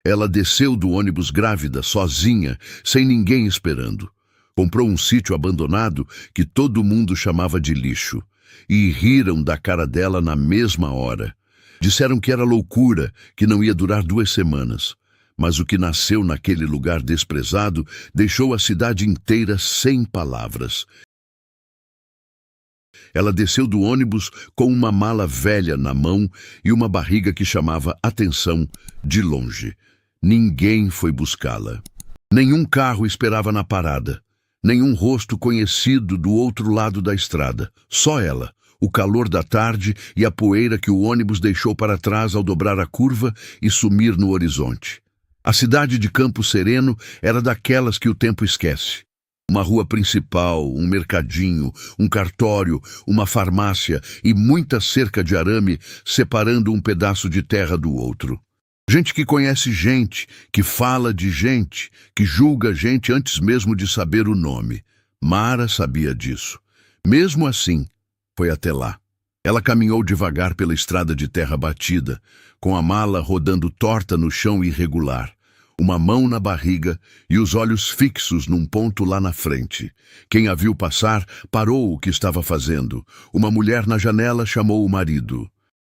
Ela desceu do ônibus grávida, sozinha, sem ninguém esperando. Comprou um sítio abandonado que todo mundo chamava de lixo. E riram da cara dela na mesma hora. Disseram que era loucura, que não ia durar 2 semanas. Mas o que nasceu naquele lugar desprezado deixou a cidade inteira sem palavras. Ela desceu do ônibus com uma mala velha na mão e uma barriga que chamava atenção de longe. Ninguém foi buscá-la. Nenhum carro esperava na parada. Nenhum rosto conhecido do outro lado da estrada. Só ela, o calor da tarde e a poeira que o ônibus deixou para trás ao dobrar a curva e sumir no horizonte. A cidade de Campo Sereno era daquelas que o tempo esquece. Uma rua principal, um mercadinho, um cartório, uma farmácia e muita cerca de arame separando um pedaço de terra do outro. Gente que conhece gente, que fala de gente, que julga gente antes mesmo de saber o nome. Mara sabia disso. Mesmo assim, foi até lá. Ela caminhou devagar pela estrada de terra batida, com a mala rodando torta no chão irregular, uma mão na barriga e os olhos fixos num ponto lá na frente. Quem a viu passar parou o que estava fazendo. Uma mulher na janela chamou o marido.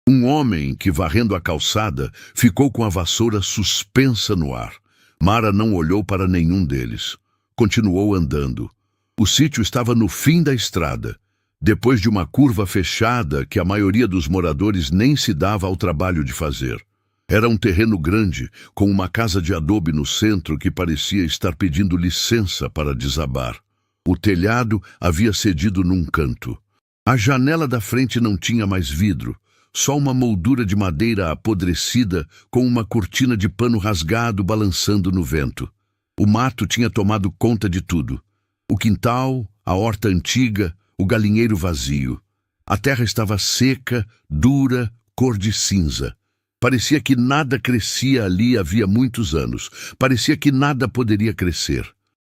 Um homem que, varrendo a calçada, ficou com a vassoura suspensa no ar. Mara não olhou para nenhum deles. Continuou andando. O sítio estava no fim da estrada, depois de uma curva fechada que a maioria dos moradores nem se dava ao trabalho de fazer. Era um terreno grande, com uma casa de adobe no centro que parecia estar pedindo licença para desabar. O telhado havia cedido num canto. A janela da frente não tinha mais vidro, só uma moldura de madeira apodrecida com uma cortina de pano rasgado balançando no vento. O mato tinha tomado conta de tudo. O quintal, a horta antiga, o galinheiro vazio. A terra estava seca, dura, cor de cinza. Parecia que nada crescia ali havia muitos anos. Parecia que nada poderia crescer.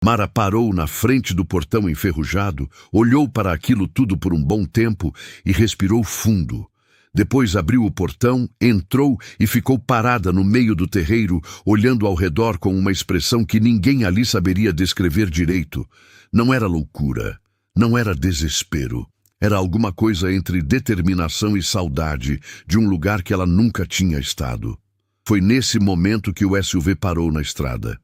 Mara parou na frente do portão enferrujado, olhou para aquilo tudo por um bom tempo e respirou fundo. Depois abriu o portão, entrou e ficou parada no meio do terreiro, olhando ao redor com uma expressão que ninguém ali saberia descrever direito. Não era loucura, não era desespero. Era alguma coisa entre determinação e saudade de um lugar que ela nunca tinha estado. Foi nesse momento que o SUV parou na estrada.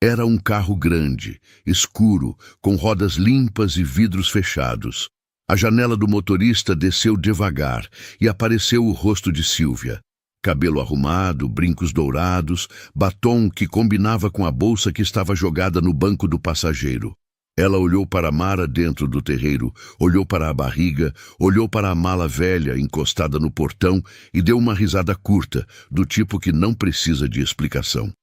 Era um carro grande, escuro, com rodas limpas e vidros fechados. A janela do motorista desceu devagar e apareceu o rosto de Sílvia. Cabelo arrumado, brincos dourados, batom que combinava com a bolsa que estava jogada no banco do passageiro. Ela olhou para Mara dentro do terreiro, olhou para a barriga, olhou para a mala velha encostada no portão e deu uma risada curta, do tipo que não precisa de explicação.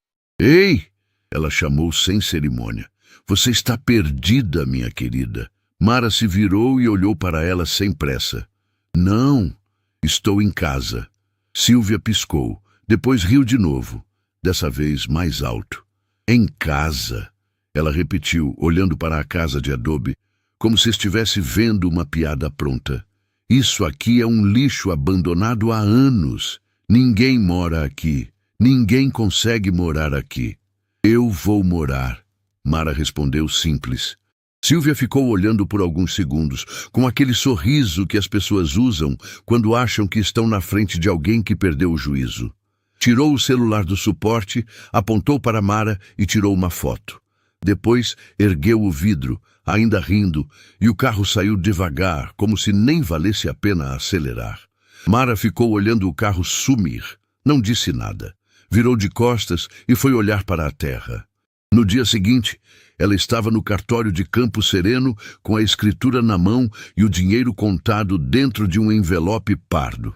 "Ei!" ela chamou sem cerimônia. "Você está perdida, minha querida." Mara se virou e olhou para ela sem pressa. "Não, estou em casa." Sílvia piscou, depois riu de novo, dessa vez mais alto. "Em casa?" ela repetiu, olhando para a casa de adobe, como se estivesse vendo uma piada pronta. "Isso aqui é um lixo abandonado há anos. Ninguém mora aqui. Ninguém consegue morar aqui." "Eu vou morar," Mara respondeu simples. Sílvia ficou olhando por alguns segundos, com aquele sorriso que as pessoas usam quando acham que estão na frente de alguém que perdeu o juízo. Tirou o celular do suporte, apontou para Mara e tirou uma foto. Depois ergueu o vidro, ainda rindo, e o carro saiu devagar, como se nem valesse a pena acelerar. Mara ficou olhando o carro sumir, não disse nada. Virou de costas e foi olhar para a terra. No dia seguinte, ela estava no cartório de Campo Sereno com a escritura na mão e o dinheiro contado dentro de um envelope pardo.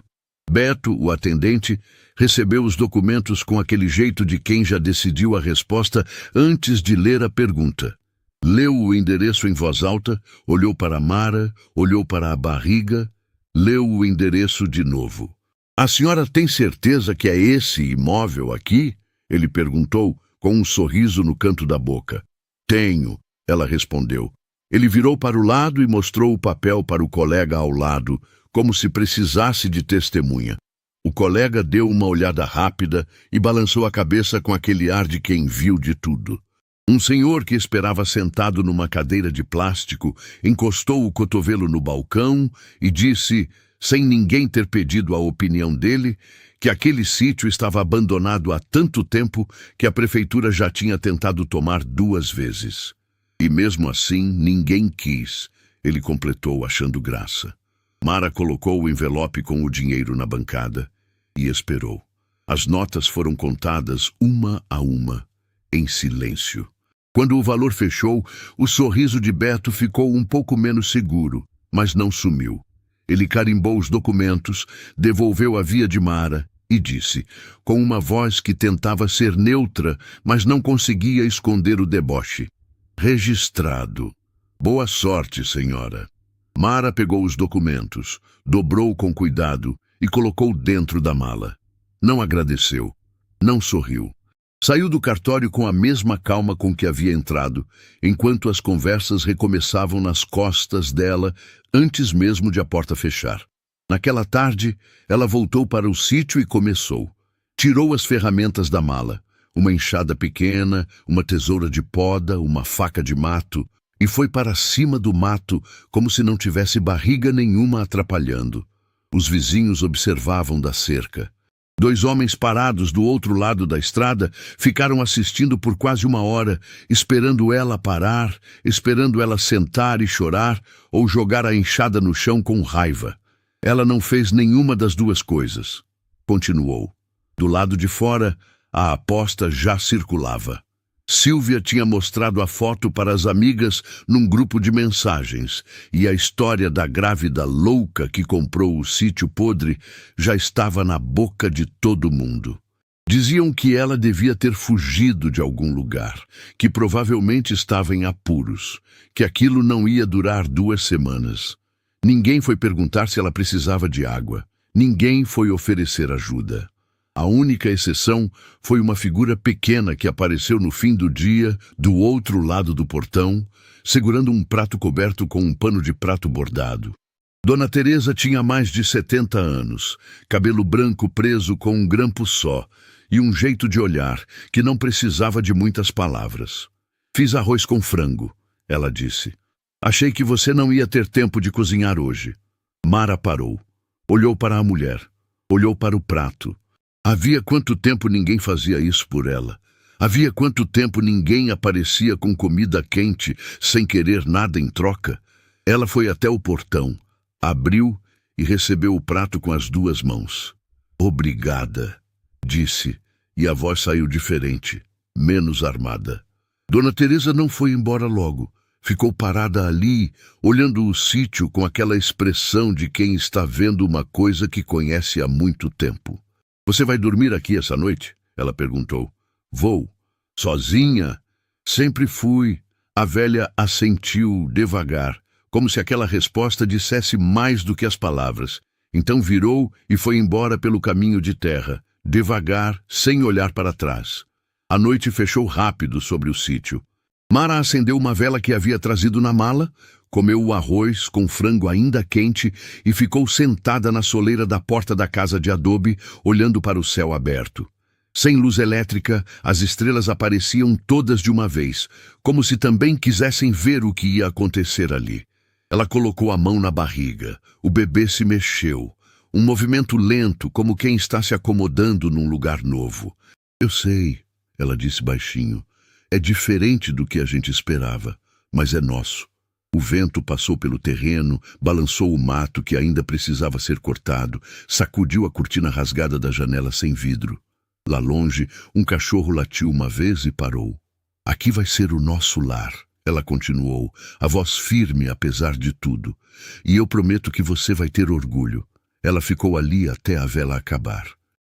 Beto, o atendente, recebeu os documentos com aquele jeito de quem já decidiu a resposta antes de ler a pergunta. Leu o endereço em voz alta, olhou para Mara, olhou para a barriga, leu o endereço de novo. "A senhora tem certeza que é esse imóvel aqui?" ele perguntou, com um sorriso no canto da boca. "Tenho," ela respondeu. Ele virou para o lado e mostrou o papel para o colega ao lado, como se precisasse de testemunha. O colega deu uma olhada rápida e balançou a cabeça com aquele ar de quem viu de tudo. Um senhor que esperava sentado numa cadeira de plástico encostou o cotovelo no balcão e disse, sem ninguém ter pedido a opinião dele, que aquele sítio estava abandonado há tanto tempo que a prefeitura já tinha tentado tomar 2 vezes. E mesmo assim, ninguém quis, ele completou achando graça. Mara colocou o envelope com o dinheiro na bancada e esperou. As notas foram contadas uma a uma, em silêncio. Quando o valor fechou, o sorriso de Beto ficou um pouco menos seguro, mas não sumiu. Ele carimbou os documentos, devolveu a via de Mara e disse, com uma voz que tentava ser neutra, mas não conseguia esconder o deboche. Registrado. Boa sorte, senhora. Mara pegou os documentos, dobrou com cuidado e colocou dentro da mala. Não agradeceu, não sorriu. Saiu do cartório com a mesma calma com que havia entrado, enquanto as conversas recomeçavam nas costas dela antes mesmo de a porta fechar. Naquela tarde, ela voltou para o sítio e começou. Tirou as ferramentas da mala, uma enxada pequena, uma tesoura de poda, uma faca de mato, e foi para cima do mato como se não tivesse barriga nenhuma atrapalhando. Os vizinhos observavam da cerca. 2 homens parados do outro lado da estrada ficaram assistindo por quase 1 hora, esperando ela parar, esperando ela sentar e chorar ou jogar a enxada no chão com raiva. Ela não fez nenhuma das 2 coisas. Continuou. Do lado de fora, a aposta já circulava. Silvia tinha mostrado a foto para as amigas num grupo de mensagens, e a história da grávida louca que comprou o sítio podre já estava na boca de todo mundo. Diziam que ela devia ter fugido de algum lugar, que provavelmente estava em apuros, que aquilo não ia durar 2 semanas. Ninguém foi perguntar se ela precisava de água. Ninguém foi oferecer ajuda. A única exceção foi uma figura pequena que apareceu no fim do dia, do outro lado do portão, segurando um prato coberto com um pano de prato bordado. Dona Teresa tinha mais de 70 anos, cabelo branco preso com um grampo só e um jeito de olhar que não precisava de muitas palavras. Fiz arroz com frango, ela disse. Achei que você não ia ter tempo de cozinhar hoje. Mara parou. Olhou para a mulher. Olhou para o prato. Havia quanto tempo ninguém fazia isso por ela? Havia quanto tempo ninguém aparecia com comida quente sem querer nada em troca? Ela foi até o portão, abriu e recebeu o prato com as 2 mãos. Obrigada, disse, e a voz saiu diferente, menos armada. Dona Teresa não foi embora logo. Ficou parada ali, olhando o sítio com aquela expressão de quem está vendo uma coisa que conhece há muito tempo. Você vai dormir aqui essa noite? Ela perguntou. Vou. Sozinha? Sempre fui. A velha assentiu devagar, como se aquela resposta dissesse mais do que as palavras. Então virou e foi embora pelo caminho de terra, devagar, sem olhar para trás. A noite fechou rápido sobre o sítio. Mara acendeu uma vela que havia trazido na mala, comeu o arroz com frango ainda quente e ficou sentada na soleira da porta da casa de adobe, olhando para o céu aberto. Sem luz elétrica, as estrelas apareciam todas de uma vez, como se também quisessem ver o que ia acontecer ali. Ela colocou a mão na barriga. O bebê se mexeu. Um movimento lento, como quem está se acomodando num lugar novo. Eu sei, ela disse baixinho. É diferente do que a gente esperava, mas é nosso. O vento passou pelo terreno, balançou o mato que ainda precisava ser cortado, sacudiu a cortina rasgada da janela sem vidro. Lá longe, um cachorro latiu uma vez e parou. Aqui vai ser o nosso lar, ela continuou, a voz firme apesar de tudo. E eu prometo que você vai ter orgulho. Ela ficou ali até a vela acabar.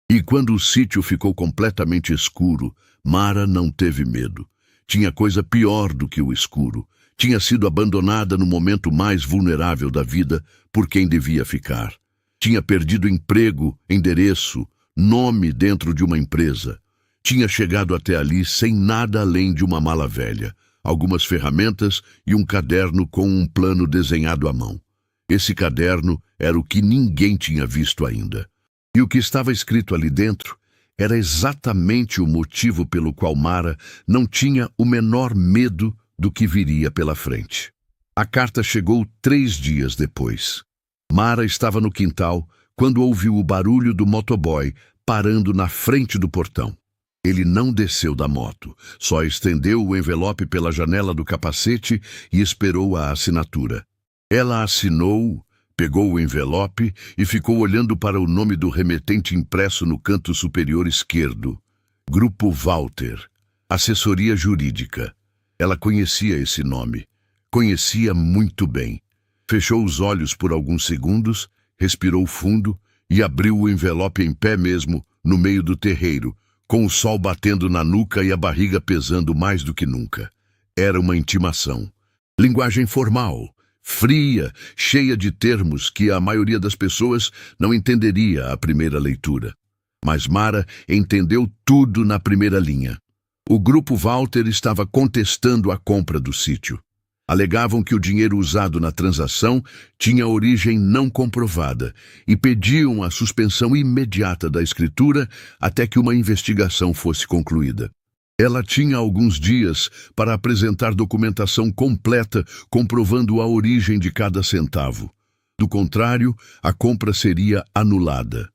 E quando o sítio ficou completamente escuro, Mara não teve medo. Tinha coisa pior do que o escuro. Tinha sido abandonada no momento mais vulnerável da vida por quem devia ficar. Tinha perdido emprego, endereço, nome dentro de uma empresa. Tinha chegado até ali sem nada além de uma mala velha, algumas ferramentas e um caderno com um plano desenhado à mão. Esse caderno era o que ninguém tinha visto ainda. E o que estava escrito ali dentro era exatamente o motivo pelo qual Mara não tinha o menor medo do que viria pela frente. A carta chegou 3 dias depois. Mara estava no quintal quando ouviu o barulho do motoboy parando na frente do portão. Ele não desceu da moto, só estendeu o envelope pela janela do capacete e esperou a assinatura. Ela assinou, pegou o envelope e ficou olhando para o nome do remetente impresso no canto superior esquerdo. Grupo Walter, Assessoria Jurídica. Ela conhecia esse nome. Conhecia muito bem. Fechou os olhos por alguns segundos, respirou fundo e abriu o envelope em pé mesmo, no meio do terreiro, com o sol batendo na nuca e a barriga pesando mais do que nunca. Era uma intimação. Linguagem formal, fria, cheia de termos que a maioria das pessoas não entenderia à primeira leitura. Mas Mara entendeu tudo na primeira linha. O grupo Walter estava contestando a compra do sítio. Alegavam que o dinheiro usado na transação tinha origem não comprovada e pediam a suspensão imediata da escritura até que uma investigação fosse concluída. Ela tinha alguns dias para apresentar documentação completa comprovando a origem de cada centavo. Do contrário, a compra seria anulada.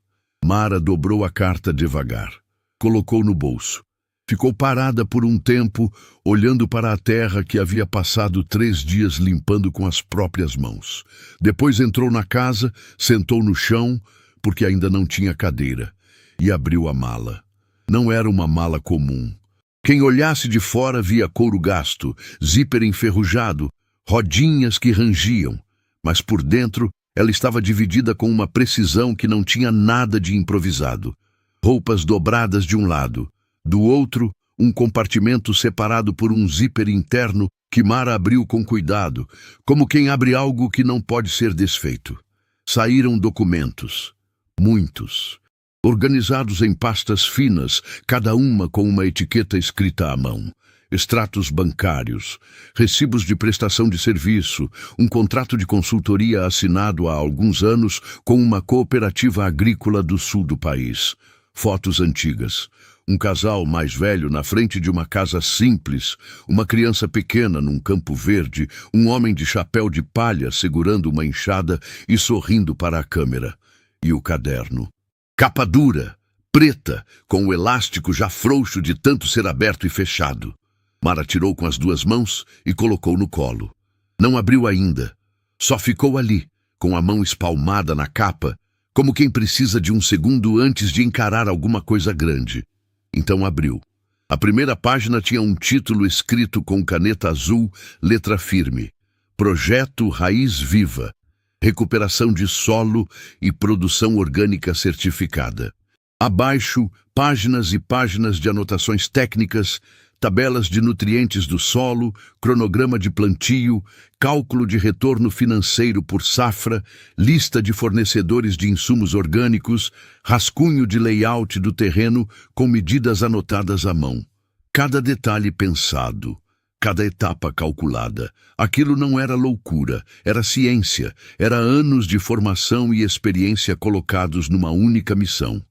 Mara dobrou a carta devagar. Colocou no bolso. Ficou parada por um tempo, olhando para a terra que havia passado 3 dias limpando com as próprias mãos. Depois entrou na casa, sentou no chão, porque ainda não tinha cadeira, e abriu a mala. Não era uma mala comum. Quem olhasse de fora via couro gasto, zíper enferrujado, rodinhas que rangiam, mas por dentro ela estava dividida com uma precisão que não tinha nada de improvisado. Roupas dobradas de um lado, do outro, um compartimento separado por um zíper interno que Mara abriu com cuidado, como quem abre algo que não pode ser desfeito. Saíram documentos, muitos, organizados em pastas finas, cada uma com uma etiqueta escrita à mão. Extratos bancários, recibos de prestação de serviço, um contrato de consultoria assinado há alguns anos com uma cooperativa agrícola do sul do país. Fotos antigas. Um casal mais velho na frente de uma casa simples, uma criança pequena num campo verde, um homem de chapéu de palha segurando uma enxada e sorrindo para a câmera. E o caderno. Capa dura, preta, com o elástico já frouxo de tanto ser aberto e fechado. Mara tirou com as 2 mãos e colocou no colo. Não abriu ainda. Só ficou ali, com a mão espalmada na capa, como quem precisa de um segundo antes de encarar alguma coisa grande. Então abriu. A primeira página tinha um título escrito com caneta azul, letra firme. Projeto Raiz Viva. Recuperação de solo e produção orgânica certificada. Abaixo, páginas e páginas de anotações técnicas, tabelas de nutrientes do solo, cronograma de plantio, cálculo de retorno financeiro por safra, lista de fornecedores de insumos orgânicos, rascunho de layout do terreno com medidas anotadas à mão. Cada detalhe pensado, cada etapa calculada. Aquilo não era loucura, era ciência, era anos de formação e experiência colocados numa única missão.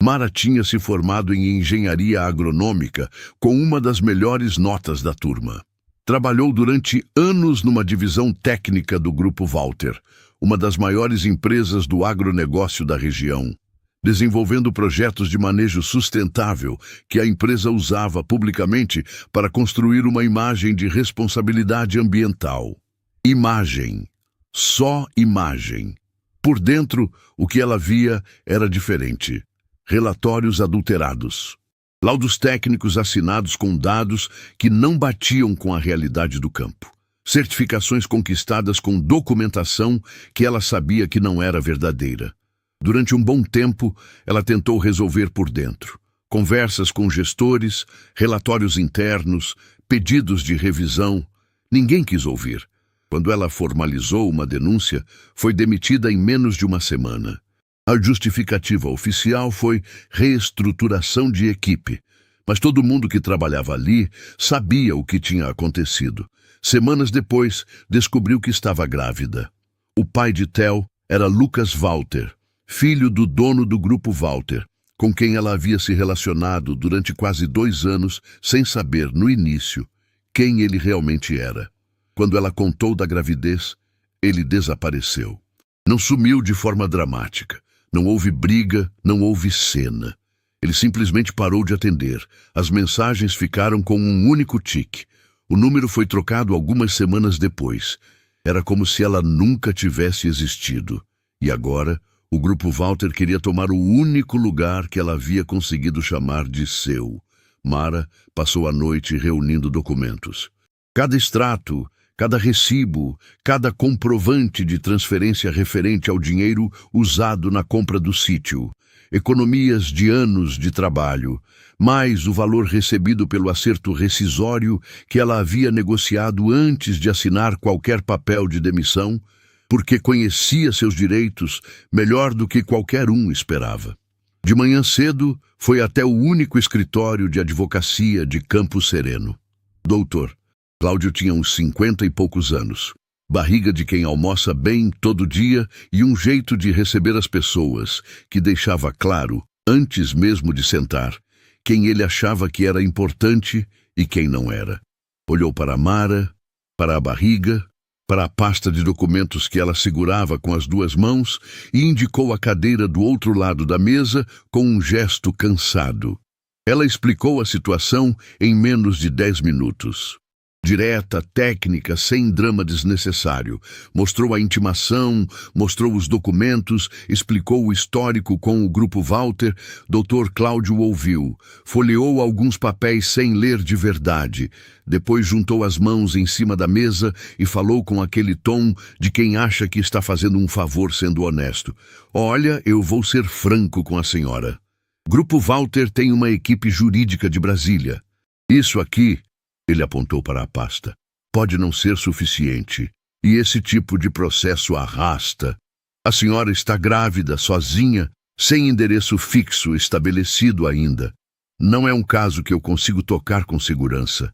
Mara tinha se formado em engenharia agronômica com uma das melhores notas da turma. Trabalhou durante anos numa divisão técnica do Grupo Walter, uma das maiores empresas do agronegócio da região, desenvolvendo projetos de manejo sustentável que a empresa usava publicamente para construir uma imagem de responsabilidade ambiental. Imagem. Só imagem. Por dentro, o que ela via era diferente. Relatórios adulterados. Laudos técnicos assinados com dados que não batiam com a realidade do campo. Certificações conquistadas com documentação que ela sabia que não era verdadeira. Durante um bom tempo, ela tentou resolver por dentro. Conversas com gestores, relatórios internos, pedidos de revisão. Ninguém quis ouvir. Quando ela formalizou uma denúncia, foi demitida em menos de uma semana. A justificativa oficial foi reestruturação de equipe, mas todo mundo que trabalhava ali sabia o que tinha acontecido. Semanas depois, descobriu que estava grávida. O pai de Theo era Lucas Walter, filho do dono do Grupo Walter, com quem ela havia se relacionado durante quase 2 anos, sem saber, no início, quem ele realmente era. Quando ela contou da gravidez, ele desapareceu. Não sumiu de forma dramática. Não houve briga, não houve cena. Ele simplesmente parou de atender. As mensagens ficaram com um único tique. O número foi trocado algumas semanas depois. Era como se ela nunca tivesse existido. E agora, o Grupo Walter queria tomar o único lugar que ela havia conseguido chamar de seu. Mara passou a noite reunindo documentos. Cada extrato, cada recibo, cada comprovante de transferência referente ao dinheiro usado na compra do sítio, economias de anos de trabalho, mais o valor recebido pelo acerto rescisório que ela havia negociado antes de assinar qualquer papel de demissão, porque conhecia seus direitos melhor do que qualquer um esperava. De manhã cedo, foi até o único escritório de advocacia de Campo Sereno. Doutor, Cláudio tinha uns 50 e poucos anos, barriga de quem almoça bem todo dia e um jeito de receber as pessoas que deixava claro, antes mesmo de sentar, quem ele achava que era importante e quem não era. Olhou para Mara, para a barriga, para a pasta de documentos que ela segurava com as 2 mãos e indicou a cadeira do outro lado da mesa com um gesto cansado. Ela explicou a situação em menos de 10 minutos. Direta, técnica, sem drama desnecessário. Mostrou a intimação, mostrou os documentos, explicou o histórico com o Grupo Walter. Dr. Cláudio ouviu, folheou alguns papéis sem ler de verdade. Depois juntou as mãos em cima da mesa e falou com aquele tom de quem acha que está fazendo um favor sendo honesto. Olha, eu vou ser franco com a senhora. Grupo Walter tem uma equipe jurídica de Brasília. Isso aqui, ele apontou para a pasta, pode não ser suficiente, e esse tipo de processo arrasta. A senhora está grávida, sozinha, sem endereço fixo estabelecido ainda. Não é um caso que eu consigo tocar com segurança.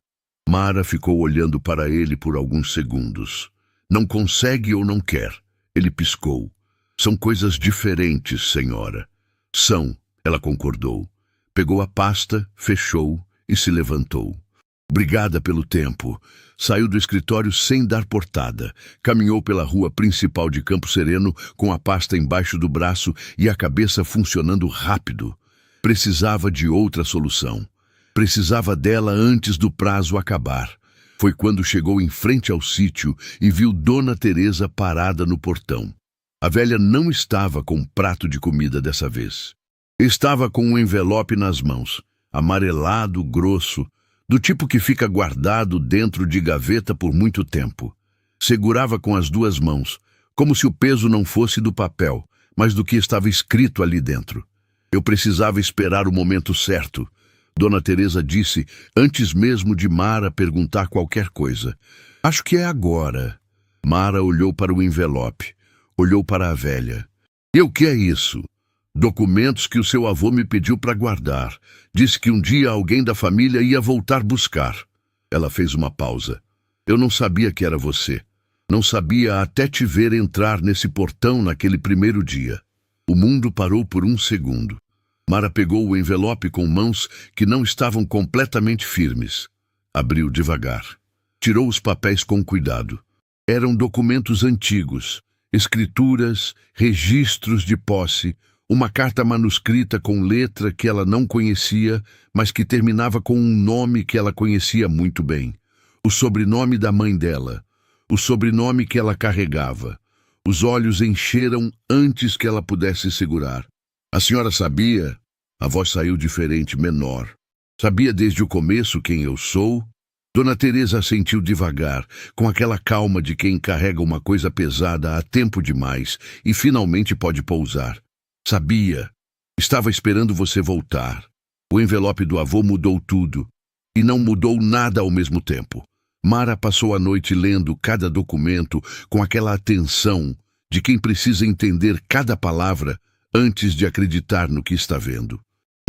Mara ficou olhando para ele por alguns segundos. Não consegue ou não quer? Ele piscou. São coisas diferentes, senhora. São, ela concordou. Pegou a pasta, fechou e se levantou. Obrigada pelo tempo. Saiu do escritório sem dar portada. Caminhou pela rua principal de Campo Sereno com a pasta embaixo do braço e a cabeça funcionando rápido. Precisava de outra solução. Precisava dela antes do prazo acabar. Foi quando chegou em frente ao sítio e viu Dona Teresa parada no portão. A velha não estava com um prato de comida dessa vez. Estava com um envelope nas mãos, amarelado, grosso, do tipo que fica guardado dentro de gaveta por muito tempo. Segurava com as 2 mãos, como se o peso não fosse do papel, mas do que estava escrito ali dentro. Eu precisava esperar o momento certo, Dona Teresa disse, antes mesmo de Mara perguntar qualquer coisa. Acho que é agora. Mara olhou para o envelope, olhou para a velha. E o que é isso? Documentos que o seu avô me pediu para guardar. Disse que um dia alguém da família ia voltar buscar. Ela fez uma pausa. Eu não sabia que era você. Não sabia até te ver entrar nesse portão naquele primeiro dia. O mundo parou por um segundo. Mara pegou o envelope com mãos que não estavam completamente firmes. Abriu devagar. Tirou os papéis com cuidado. Eram documentos antigos, escrituras, registros de posse, uma carta manuscrita com letra que ela não conhecia, mas que terminava com um nome que ela conhecia muito bem. O sobrenome da mãe dela, o sobrenome que ela carregava. Os olhos encheram antes que ela pudesse segurar. A senhora sabia? A voz saiu diferente, menor. Sabia desde o começo quem eu sou? Dona Teresa assentiu devagar, com aquela calma de quem carrega uma coisa pesada há tempo demais e finalmente pode pousar. Sabia. Estava esperando você voltar. O envelope do avô mudou tudo. E não mudou nada ao mesmo tempo. Mara passou a noite lendo cada documento com aquela atenção de quem precisa entender cada palavra antes de acreditar no que está vendo.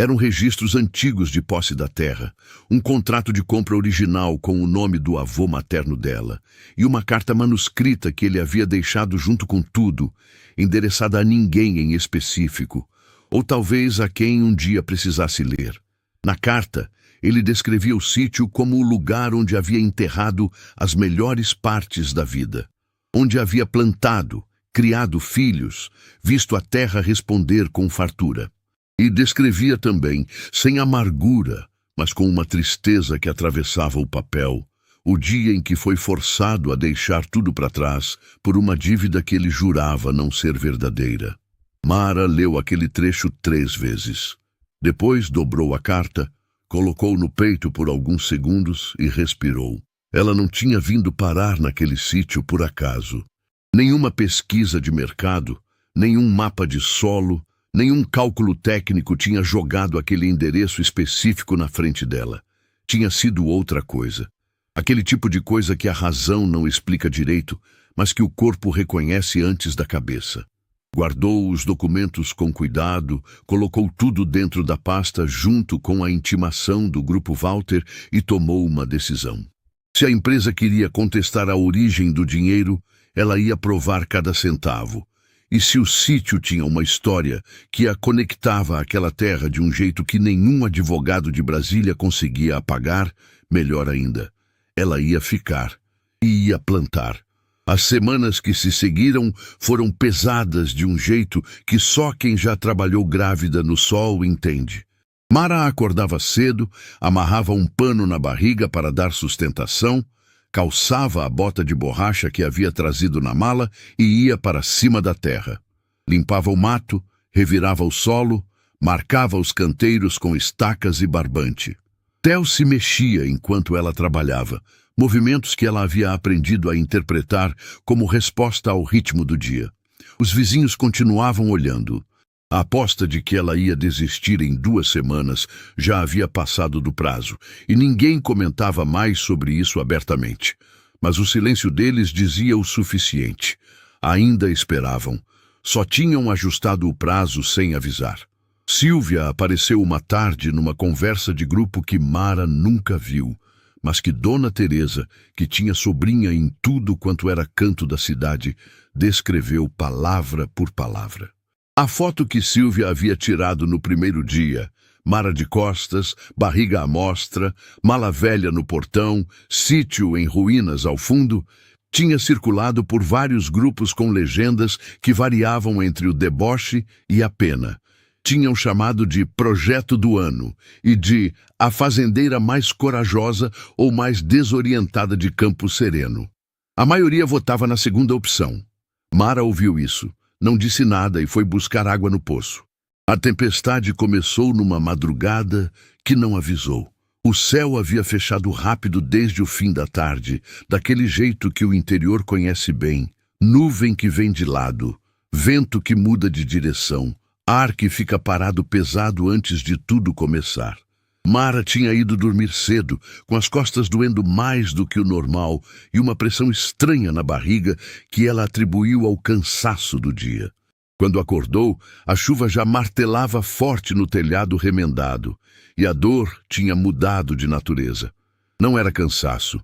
Eram registros antigos de posse da terra, um contrato de compra original com o nome do avô materno dela e uma carta manuscrita que ele havia deixado junto com tudo, endereçada a ninguém em específico, ou talvez a quem um dia precisasse ler. Na carta, ele descrevia o sítio como o lugar onde havia enterrado as melhores partes da vida, onde havia plantado, criado filhos, visto a terra responder com fartura. E descrevia também, sem amargura, mas com uma tristeza que atravessava o papel, o dia em que foi forçado a deixar tudo para trás por uma dívida que ele jurava não ser verdadeira. Mara leu aquele trecho 3 vezes. Depois dobrou a carta, colocou no peito por alguns segundos e respirou. Ela não tinha vindo parar naquele sítio por acaso. Nenhuma pesquisa de mercado, nenhum mapa de solo, nenhum cálculo técnico tinha jogado aquele endereço específico na frente dela. Tinha sido outra coisa. Aquele tipo de coisa que a razão não explica direito, mas que o corpo reconhece antes da cabeça. Guardou os documentos com cuidado, colocou tudo dentro da pasta junto com a intimação do Grupo Walter e tomou uma decisão. Se a empresa queria contestar a origem do dinheiro, ela ia provar cada centavo. E se o sítio tinha uma história que a conectava àquela terra de um jeito que nenhum advogado de Brasília conseguia apagar, melhor ainda, ela ia ficar e ia plantar. As semanas que se seguiram foram pesadas de um jeito que só quem já trabalhou grávida no sol entende. Mara acordava cedo, amarrava um pano na barriga para dar sustentação, calçava a bota de borracha que havia trazido na mala e ia para cima da terra. Limpava o mato, revirava o solo, marcava os canteiros com estacas e barbante. Theo se mexia enquanto ela trabalhava, movimentos que ela havia aprendido a interpretar como resposta ao ritmo do dia. Os vizinhos continuavam olhando. A aposta de que ela ia desistir em 2 semanas já havia passado do prazo, e ninguém comentava mais sobre isso abertamente. Mas o silêncio deles dizia o suficiente. Ainda esperavam. Só tinham ajustado o prazo sem avisar. Silvia apareceu uma tarde numa conversa de grupo que Mara nunca viu, mas que Dona Teresa, que tinha sobrinha em tudo quanto era canto da cidade, descreveu palavra por palavra. A foto que Silvia havia tirado no primeiro dia, Mara de costas, barriga à mostra, mala velha no portão, sítio em ruínas ao fundo, tinha circulado por vários grupos com legendas que variavam entre o deboche e a pena. Tinham chamado de Projeto do Ano e de A Fazendeira Mais Corajosa ou Mais Desorientada de Campo Sereno. A maioria votava na segunda opção. Mara ouviu isso, não disse nada e foi buscar água no poço. A tempestade começou numa madrugada que não avisou. O céu havia fechado rápido desde o fim da tarde, daquele jeito que o interior conhece bem. Nuvem que vem de lado, vento que muda de direção, ar que fica parado pesado antes de tudo começar. Mara tinha ido dormir cedo, com as costas doendo mais do que o normal e uma pressão estranha na barriga que ela atribuiu ao cansaço do dia. Quando acordou, a chuva já martelava forte no telhado remendado e a dor tinha mudado de natureza. Não era cansaço.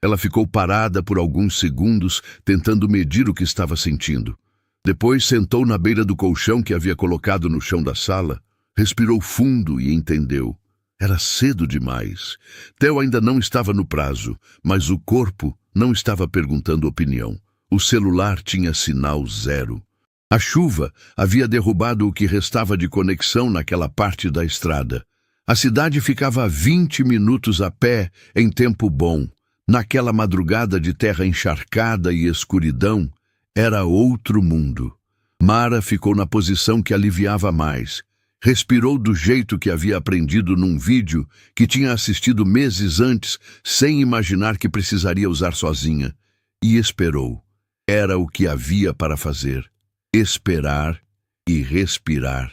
Ela ficou parada por alguns segundos, tentando medir o que estava sentindo. Depois sentou na beira do colchão que havia colocado no chão da sala, respirou fundo e entendeu. Era cedo demais. Theo ainda não estava no prazo, mas o corpo não estava perguntando opinião. O celular tinha sinal 0. A chuva havia derrubado o que restava de conexão naquela parte da estrada. A cidade ficava a 20 minutos a pé em tempo bom. Naquela madrugada de terra encharcada e escuridão, era outro mundo. Mara ficou na posição que aliviava mais. Respirou do jeito que havia aprendido num vídeo que tinha assistido meses antes, sem imaginar que precisaria usar sozinha. E esperou. Era o que havia para fazer. Esperar e respirar.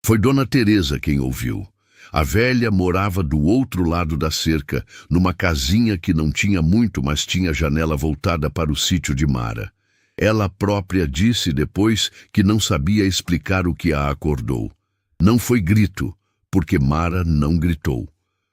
Foi Dona Teresa quem ouviu. A velha morava do outro lado da cerca, numa casinha que não tinha muito, mas tinha janela voltada para o sítio de Mara. Ela própria disse depois que não sabia explicar o que a acordou. Não foi grito, porque Mara não gritou.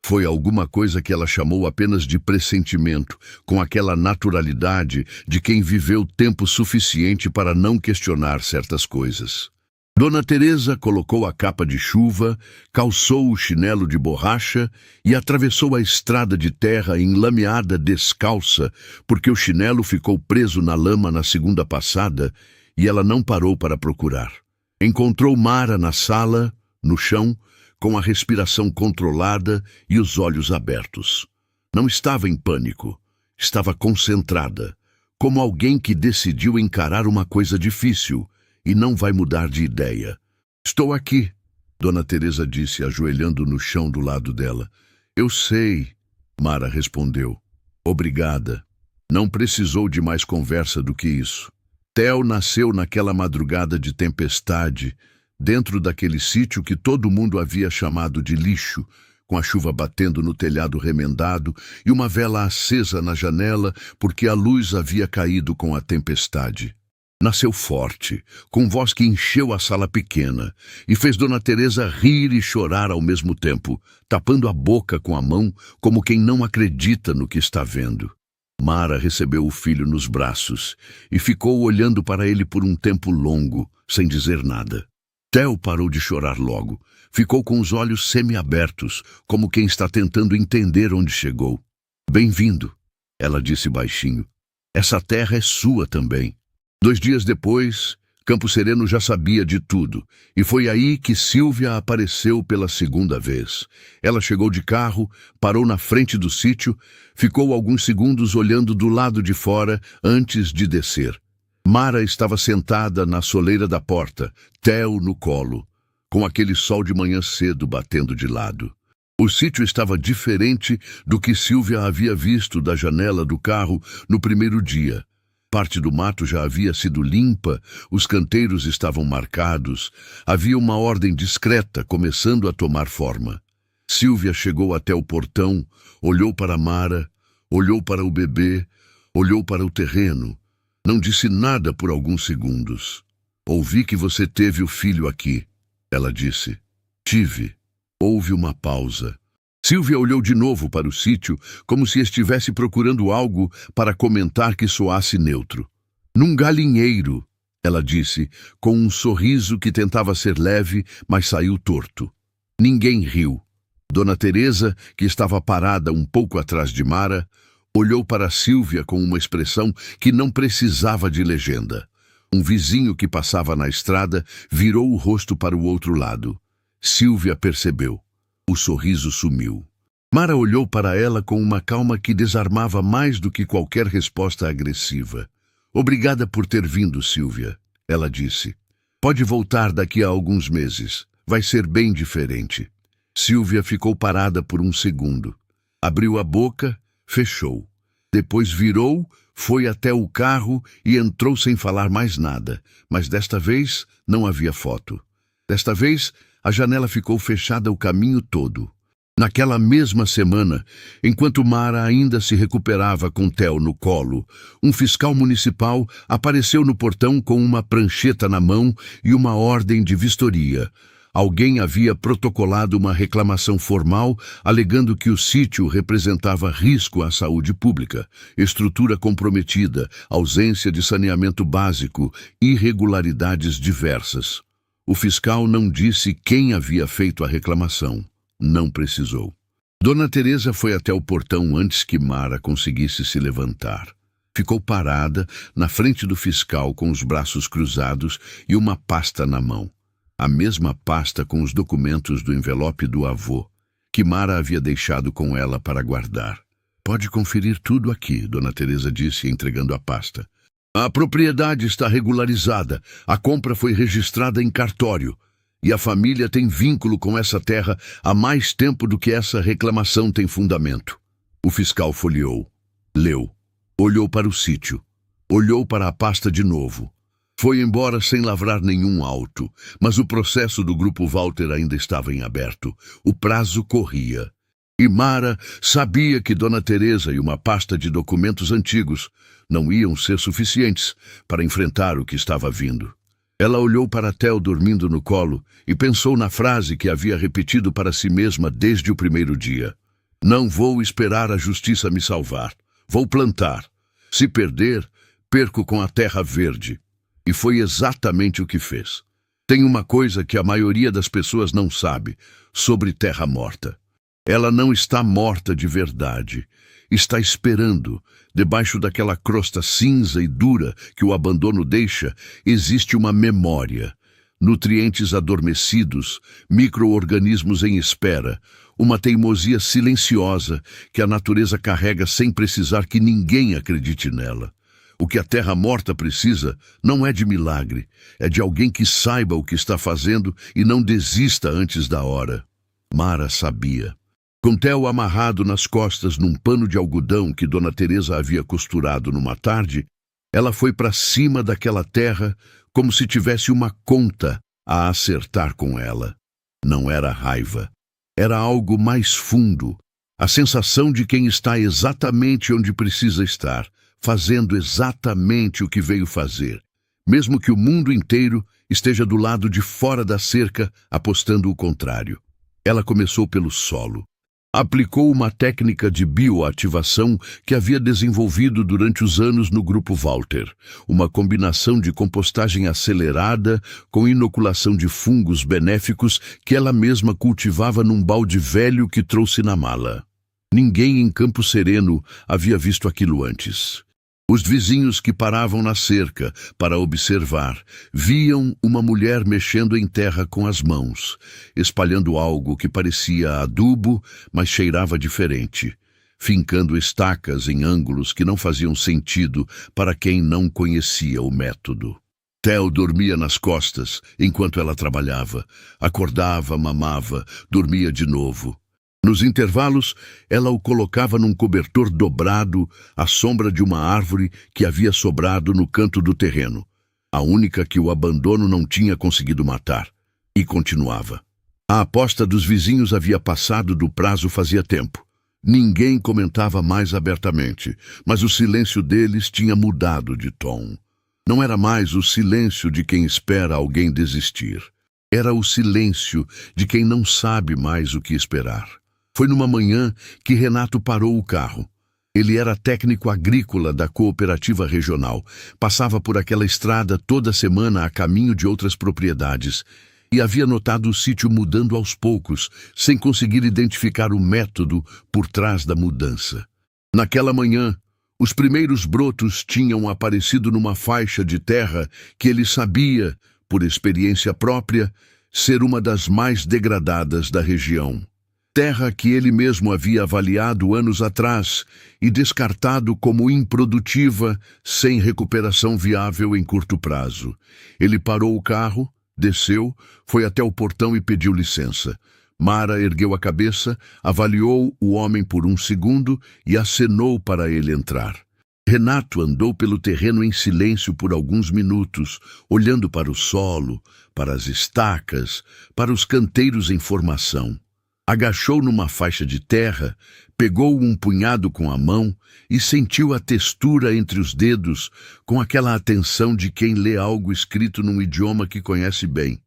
Foi alguma coisa que ela chamou apenas de pressentimento, com aquela naturalidade de quem viveu tempo suficiente para não questionar certas coisas. Dona Teresa colocou a capa de chuva, calçou o chinelo de borracha e atravessou a estrada de terra enlameada descalça, porque o chinelo ficou preso na lama na segunda passada e ela não parou para procurar. Encontrou Mara na sala, no chão, com a respiração controlada e os olhos abertos. Não estava em pânico, estava concentrada, como alguém que decidiu encarar uma coisa difícil e não vai mudar de ideia. Estou aqui, Dona Teresa disse, ajoelhando no chão do lado dela. Eu sei, Mara respondeu. Obrigada. Não precisou de mais conversa do que isso. Theo nasceu naquela madrugada de tempestade, dentro daquele sítio que todo mundo havia chamado de lixo, com a chuva batendo no telhado remendado e uma vela acesa na janela porque a luz havia caído com a tempestade. Nasceu forte, com voz que encheu a sala pequena e fez Dona Teresa rir e chorar ao mesmo tempo, tapando a boca com a mão como quem não acredita no que está vendo. Mara recebeu o filho nos braços e ficou olhando para ele por um tempo longo, sem dizer nada. Theo parou de chorar logo. Ficou com os olhos semi-abertos, como quem está tentando entender onde chegou. Bem-vindo, ela disse baixinho. Essa terra é sua também. 2 dias depois, Campo Sereno já sabia de tudo, e foi aí que Sílvia apareceu pela segunda vez. Ela chegou de carro, parou na frente do sítio, ficou alguns segundos olhando do lado de fora antes de descer. Mara estava sentada na soleira da porta, Theo no colo, com aquele sol de manhã cedo batendo de lado. O sítio estava diferente do que Sílvia havia visto da janela do carro no primeiro dia. Parte do mato já havia sido limpa, os canteiros estavam marcados, havia uma ordem discreta começando a tomar forma. Sílvia chegou até o portão, olhou para Mara, olhou para o bebê, olhou para o terreno. Não disse nada por alguns segundos. Ouvi que você teve o filho aqui, ela disse. Tive. Houve uma pausa. Sílvia olhou de novo para o sítio, como se estivesse procurando algo para comentar que soasse neutro. Num galinheiro, ela disse, com um sorriso que tentava ser leve, mas saiu torto. Ninguém riu. Dona Teresa, que estava parada um pouco atrás de Mara, olhou para Sílvia com uma expressão que não precisava de legenda. Um vizinho que passava na estrada virou o rosto para o outro lado. Sílvia percebeu. O sorriso sumiu. Mara olhou para ela com uma calma que desarmava mais do que qualquer resposta agressiva. Obrigada por ter vindo, Sílvia, ela disse. Pode voltar daqui a alguns meses. Vai ser bem diferente. Sílvia ficou parada por um segundo. Abriu a boca, fechou. Depois virou, foi até o carro e entrou sem falar mais nada. Mas desta vez não havia foto. Desta vez, a janela ficou fechada o caminho todo. Naquela mesma semana, enquanto Mara ainda se recuperava com Theo no colo, um fiscal municipal apareceu no portão com uma prancheta na mão e uma ordem de vistoria. Alguém havia protocolado uma reclamação formal, alegando que o sítio representava risco à saúde pública, estrutura comprometida, ausência de saneamento básico, irregularidades diversas. O fiscal não disse quem havia feito a reclamação. Não precisou. Dona Teresa foi até o portão antes que Mara conseguisse se levantar. Ficou parada na frente do fiscal com os braços cruzados e uma pasta na mão. A mesma pasta com os documentos do envelope do avô, que Mara havia deixado com ela para guardar. Pode conferir tudo aqui, Dona Teresa disse, entregando a pasta. A propriedade está regularizada, a compra foi registrada em cartório, e a família tem vínculo com essa terra há mais tempo do que essa reclamação tem fundamento. O fiscal folheou, leu, olhou para o sítio, olhou para a pasta de novo. Foi embora sem lavrar nenhum auto, mas o processo do Grupo Walter ainda estava em aberto. O prazo corria. E Mara sabia que Dona Teresa e uma pasta de documentos antigos não iam ser suficientes para enfrentar o que estava vindo. Ela olhou para Theo dormindo no colo e pensou na frase que havia repetido para si mesma desde o primeiro dia. Não vou esperar a justiça me salvar. Vou plantar. Se perder, perco com a terra verde. E foi exatamente o que fez. Tem uma coisa que a maioria das pessoas não sabe sobre terra morta. Ela não está morta de verdade. Está esperando. Debaixo daquela crosta cinza e dura que o abandono deixa, existe uma memória. Nutrientes adormecidos, micro-organismos em espera, uma teimosia silenciosa que a natureza carrega sem precisar que ninguém acredite nela. O que a terra morta precisa não é de milagre, é de alguém que saiba o que está fazendo e não desista antes da hora. Mara sabia. Com Theo amarrado nas costas num pano de algodão que Dona Teresa havia costurado numa tarde, ela foi para cima daquela terra como se tivesse uma conta a acertar com ela. Não era raiva. Era algo mais fundo, a sensação de quem está exatamente onde precisa estar, fazendo exatamente o que veio fazer, mesmo que o mundo inteiro esteja do lado de fora da cerca, apostando o contrário. Ela começou pelo solo. Aplicou uma técnica de bioativação que havia desenvolvido durante os anos no Grupo Walter, uma combinação de compostagem acelerada com inoculação de fungos benéficos que ela mesma cultivava num balde velho que trouxe na mala. Ninguém em Campo Sereno havia visto aquilo antes. Os vizinhos que paravam na cerca para observar viam uma mulher mexendo em terra com as mãos, espalhando algo que parecia adubo, mas cheirava diferente, fincando estacas em ângulos que não faziam sentido para quem não conhecia o método. Theo dormia nas costas enquanto ela trabalhava, acordava, mamava, dormia de novo. Nos intervalos, ela o colocava num cobertor dobrado à sombra de uma árvore que havia sobrado no canto do terreno, a única que o abandono não tinha conseguido matar, e continuava. A aposta dos vizinhos havia passado do prazo fazia tempo. Ninguém comentava mais abertamente, mas o silêncio deles tinha mudado de tom. Não era mais o silêncio de quem espera alguém desistir. Era o silêncio de quem não sabe mais o que esperar. Foi numa manhã que Renato parou o carro. Ele era técnico agrícola da cooperativa regional, passava por aquela estrada toda semana a caminho de outras propriedades e havia notado o sítio mudando aos poucos, sem conseguir identificar o método por trás da mudança. Naquela manhã, os primeiros brotos tinham aparecido numa faixa de terra que ele sabia, por experiência própria, ser uma das mais degradadas da região. Terra que ele mesmo havia avaliado anos atrás e descartado como improdutiva, sem recuperação viável em curto prazo. Ele parou o carro, desceu, foi até o portão e pediu licença. Mara ergueu a cabeça, avaliou o homem por um segundo e acenou para ele entrar. Renato andou pelo terreno em silêncio por alguns minutos, olhando para o solo, para as estacas, para os canteiros em formação. Agachou numa faixa de terra, pegou um punhado com a mão e sentiu a textura entre os dedos com aquela atenção de quem lê algo escrito num idioma que conhece bem.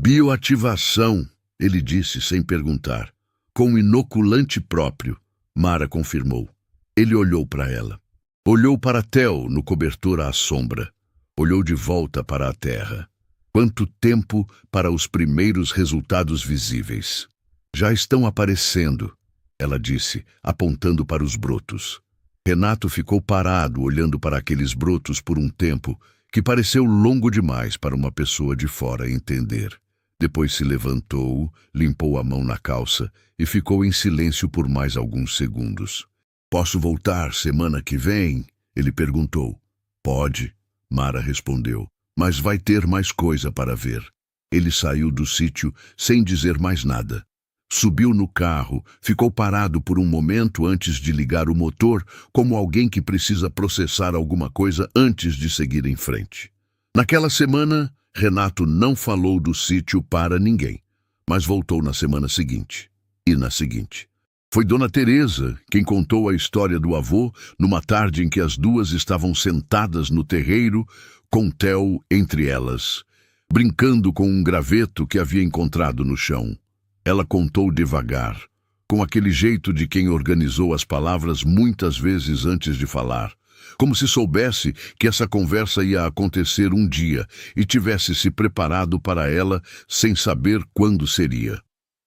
Bioativação, ele disse sem perguntar. Com inoculante próprio, Mara confirmou. Ele olhou para ela. Olhou para Theo no cobertor à sombra. Olhou de volta para a terra. Quanto tempo para os primeiros resultados visíveis. Já estão aparecendo, ela disse, apontando para os brotos. Renato ficou parado olhando para aqueles brotos por um tempo que pareceu longo demais para uma pessoa de fora entender. Depois se levantou, limpou a mão na calça e ficou em silêncio por mais alguns segundos. Posso voltar semana que vem? Ele perguntou. Pode, Mara respondeu, mas vai ter mais coisa para ver. Ele saiu do sítio sem dizer mais nada. Subiu no carro, ficou parado por um momento antes de ligar o motor, como alguém que precisa processar alguma coisa antes de seguir em frente. Naquela semana, Renato não falou do sítio para ninguém, mas voltou na semana seguinte e na seguinte. Foi Dona Teresa quem contou a história do avô numa tarde em que as duas estavam sentadas no terreiro, com Theo entre elas. brincando com um graveto que havia encontrado no chão. Ela contou devagar, com aquele jeito de quem organizou as palavras muitas vezes antes de falar, como se soubesse que essa conversa ia acontecer um dia e tivesse se preparado para ela sem saber quando seria.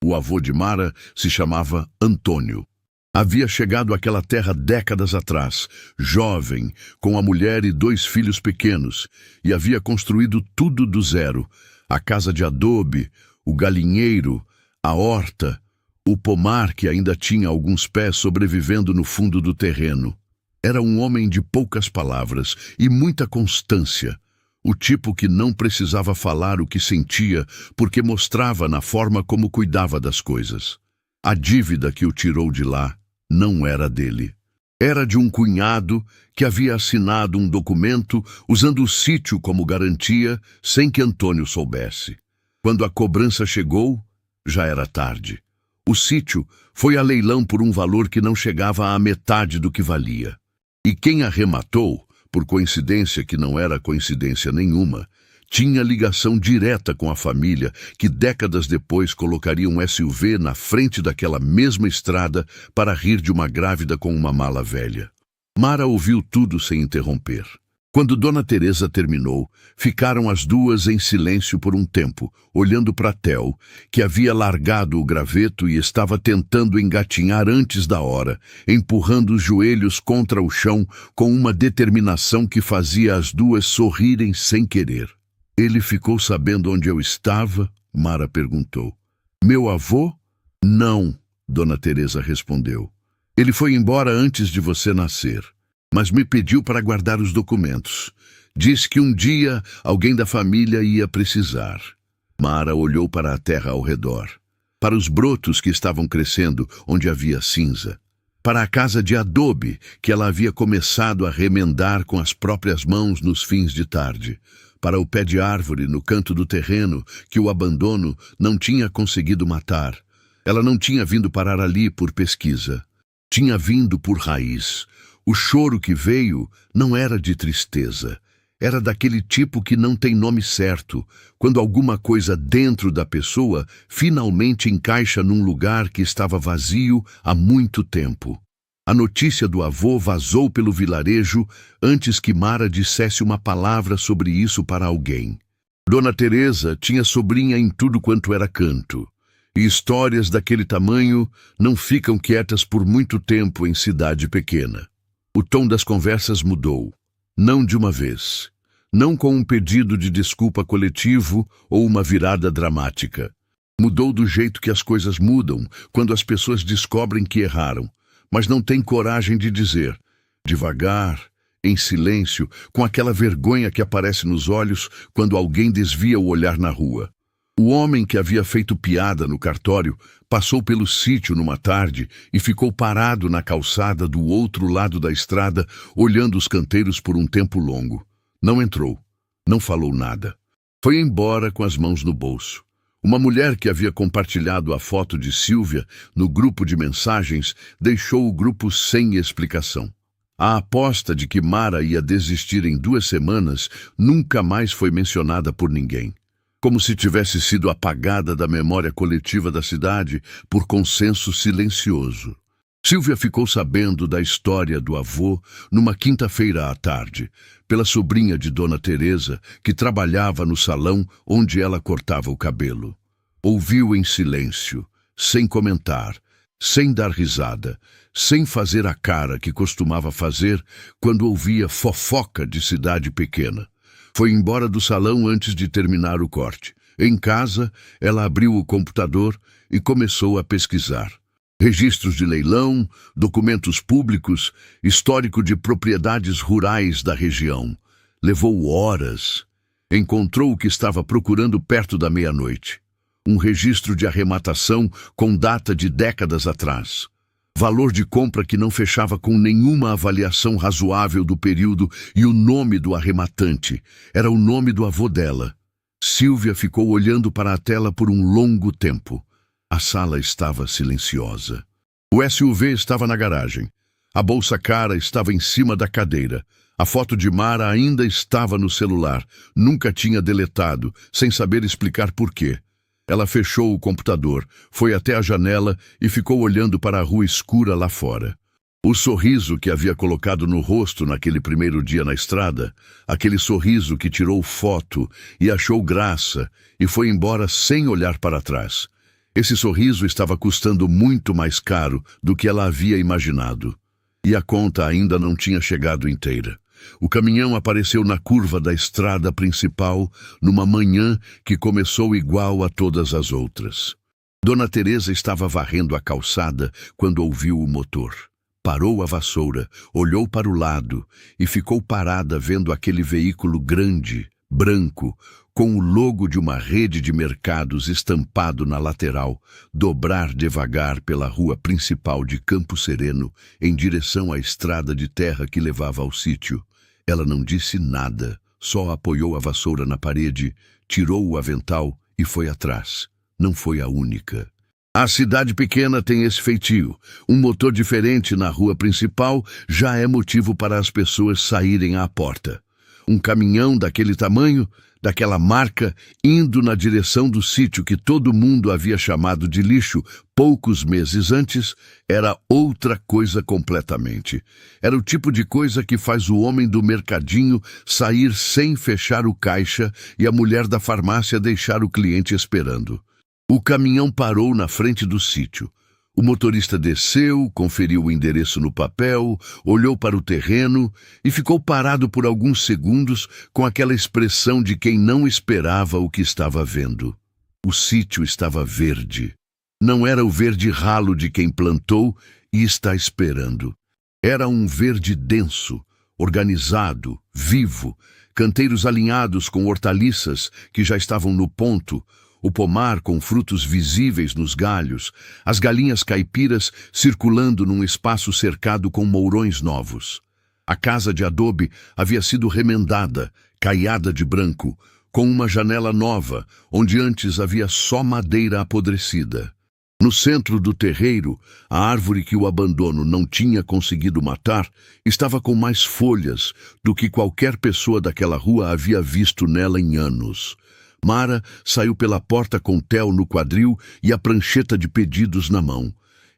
O avô de Mara se chamava Antônio. Havia chegado àquela terra décadas atrás, jovem, com a mulher e 2 filhos pequenos, e havia construído tudo do zero: a casa de adobe, o galinheiro, a horta, o pomar que ainda tinha alguns pés sobrevivendo no fundo do terreno. Era um homem de poucas palavras e muita constância, o tipo que não precisava falar o que sentia porque mostrava na forma como cuidava das coisas. A dívida que o tirou de lá não era dele. Era de um cunhado que havia assinado um documento usando o sítio como garantia sem que Antônio soubesse. Quando a cobrança chegou, já era tarde. O sítio foi a leilão por um valor que não chegava à metade do que valia. E quem arrematou, por coincidência que não era coincidência nenhuma, tinha ligação direta com a família que décadas depois colocaria um SUV na frente daquela mesma estrada para rir de uma grávida com uma mala velha. Mara ouviu tudo sem interromper. Quando Dona Teresa terminou, ficaram as duas em silêncio por um tempo, olhando para Theo, que havia largado o graveto e estava tentando engatinhar antes da hora, empurrando os joelhos contra o chão com uma determinação que fazia as duas sorrirem sem querer. Ele ficou sabendo onde eu estava? Mara perguntou. Meu avô? Não, Dona Teresa respondeu. Ele foi embora antes de você nascer, mas me pediu para guardar os documentos. Disse que um dia alguém da família ia precisar. Mara olhou para a terra ao redor, para os brotos que estavam crescendo onde havia cinza, para a casa de adobe que ela havia começado a remendar com as próprias mãos nos fins de tarde, para o pé de árvore no canto do terreno que o abandono não tinha conseguido matar. Ela não tinha vindo parar ali por pesquisa. Tinha vindo por raiz. O choro que veio não era de tristeza. Era daquele tipo que não tem nome certo, quando alguma coisa dentro da pessoa finalmente encaixa num lugar que estava vazio há muito tempo. A notícia do avô vazou pelo vilarejo antes que Mara dissesse uma palavra sobre isso para alguém. Dona Teresa tinha sobrinha em tudo quanto era canto, e histórias daquele tamanho não ficam quietas por muito tempo em cidade pequena. O tom das conversas mudou, não de uma vez, não com um pedido de desculpa coletivo ou uma virada dramática. Mudou do jeito que as coisas mudam quando as pessoas descobrem que erraram, mas não têm coragem de dizer, devagar, em silêncio, com aquela vergonha que aparece nos olhos quando alguém desvia o olhar na rua. O homem que havia feito piada no cartório passou pelo sítio numa tarde e ficou parado na calçada do outro lado da estrada, olhando os canteiros por um tempo longo. Não entrou, não falou nada. Foi embora com as mãos no bolso. Uma mulher que havia compartilhado a foto de Sílvia no grupo de mensagens deixou o grupo sem explicação. A aposta de que Mara ia desistir em 2 semanas nunca mais foi mencionada por ninguém, como se tivesse sido apagada da memória coletiva da cidade por consenso silencioso. Sílvia ficou sabendo da história do avô numa quinta-feira à tarde, pela sobrinha de Dona Teresa, que trabalhava no salão onde ela cortava o cabelo. Ouviu em silêncio, sem comentar, sem dar risada, sem fazer a cara que costumava fazer quando ouvia fofoca de cidade pequena. Foi embora do salão antes de terminar o corte. Em casa, ela abriu o computador e começou a pesquisar. Registros de leilão, documentos públicos, histórico de propriedades rurais da região. Levou horas. Encontrou o que estava procurando perto da meia-noite. Um registro de arrematação com data de décadas atrás. Valor de compra que não fechava com nenhuma avaliação razoável do período e o nome do arrematante. Era o nome do avô dela. Sílvia ficou olhando para a tela por um longo tempo. A sala estava silenciosa. O SUV estava na garagem. A bolsa cara estava em cima da cadeira. A foto de Mara ainda estava no celular, nunca tinha deletado, sem saber explicar por quê. Ela fechou o computador, foi até a janela e ficou olhando para a rua escura lá fora. O sorriso que havia colocado no rosto naquele primeiro dia na estrada, aquele sorriso que tirou foto e achou graça e foi embora sem olhar para trás. Esse sorriso estava custando muito mais caro do que ela havia imaginado. E a conta ainda não tinha chegado inteira. O caminhão apareceu na curva da estrada principal numa manhã que começou igual a todas as outras. Dona Teresa estava varrendo a calçada quando ouviu o motor. Parou a vassoura, olhou para o lado e ficou parada vendo aquele veículo grande, branco, com o logo de uma rede de mercados estampado na lateral, dobrar devagar pela rua principal de Campo Sereno em direção à estrada de terra que levava ao sítio. Ela não disse nada, só apoiou a vassoura na parede, tirou o avental e foi atrás. Não foi a única. A cidade pequena tem esse feitio. Um motor diferente na rua principal já é motivo para as pessoas saírem à porta. Um caminhão daquele tamanho, daquela marca, indo na direção do sítio que todo mundo havia chamado de lixo poucos meses antes, era outra coisa completamente. Era o tipo de coisa que faz o homem do mercadinho sair sem fechar o caixa e a mulher da farmácia deixar o cliente esperando. O caminhão parou na frente do sítio. O motorista desceu, conferiu o endereço no papel, olhou para o terreno e ficou parado por alguns segundos com aquela expressão de quem não esperava o que estava vendo. O sítio estava verde. Não era o verde ralo de quem plantou e está esperando. Era um verde denso, organizado, vivo, canteiros alinhados com hortaliças que já estavam no ponto, o pomar com frutos visíveis nos galhos, as galinhas caipiras circulando num espaço cercado com mourões novos. A casa de adobe havia sido remendada, caiada de branco, com uma janela nova, onde antes havia só madeira apodrecida. No centro do terreiro, a árvore que o abandono não tinha conseguido matar estava com mais folhas do que qualquer pessoa daquela rua havia visto nela em anos. Mara saiu pela porta com Theo no quadril e a prancheta de pedidos na mão.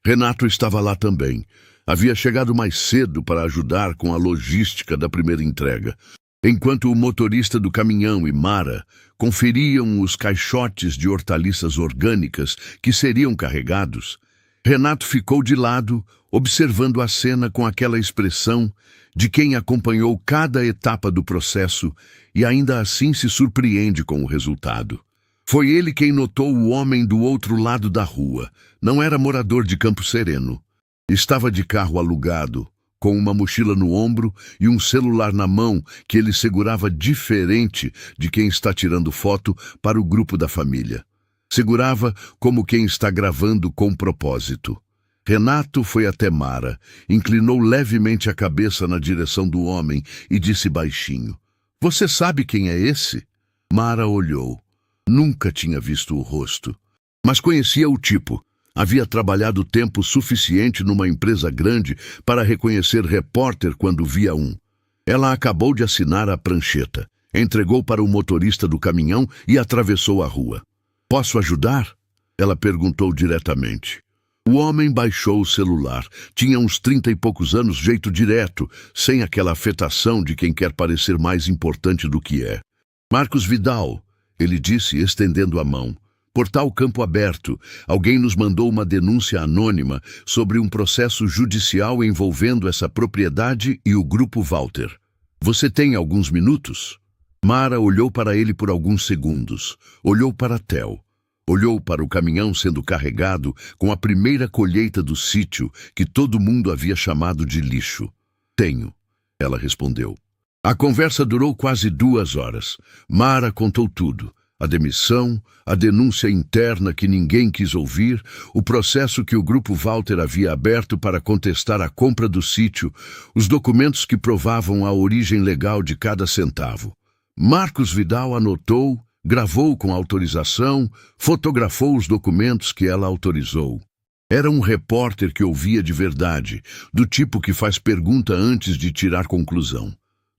Renato estava lá também. Havia chegado mais cedo para ajudar com a logística da primeira entrega. Enquanto o motorista do caminhão e Mara conferiam os caixotes de hortaliças orgânicas que seriam carregados, Renato ficou de lado, observando a cena com aquela expressão de quem acompanhou cada etapa do processo e ainda assim se surpreende com o resultado. Foi ele quem notou o homem do outro lado da rua. Não era morador de Campo Sereno. Estava de carro alugado, com uma mochila no ombro e um celular na mão que ele segurava diferente de quem está tirando foto para o grupo da família. Segurava como quem está gravando com propósito. Renato foi até Mara, inclinou levemente a cabeça na direção do homem e disse baixinho: "Você sabe quem é esse?" Mara olhou. Nunca tinha visto o rosto, mas conhecia o tipo. Havia trabalhado tempo suficiente numa empresa grande para reconhecer repórter quando via um. Ela acabou de assinar a prancheta, entregou para o motorista do caminhão e atravessou a rua. "Posso ajudar?" Ela perguntou diretamente. O homem baixou o celular. Tinha uns 30 e poucos anos, jeito direto, sem aquela afetação de quem quer parecer mais importante do que é. "Marcos Vidal", ele disse, estendendo a mão. "Portal Campo Aberto. Alguém nos mandou uma denúncia anônima sobre um processo judicial envolvendo essa propriedade e o Grupo Walter. Você tem alguns minutos?" Mara olhou para ele por alguns segundos. Olhou para Theo. Olhou para o caminhão sendo carregado com a primeira colheita do sítio que todo mundo havia chamado de lixo. "Tenho", ela respondeu. A conversa durou quase 2 horas. Mara contou tudo. A demissão, a denúncia interna que ninguém quis ouvir, o processo que o Grupo Walter havia aberto para contestar a compra do sítio, os documentos que provavam a origem legal de cada centavo. Marcos Vidal anotou, gravou com autorização, fotografou os documentos que ela autorizou. Era um repórter que ouvia de verdade, do tipo que faz pergunta antes de tirar conclusão.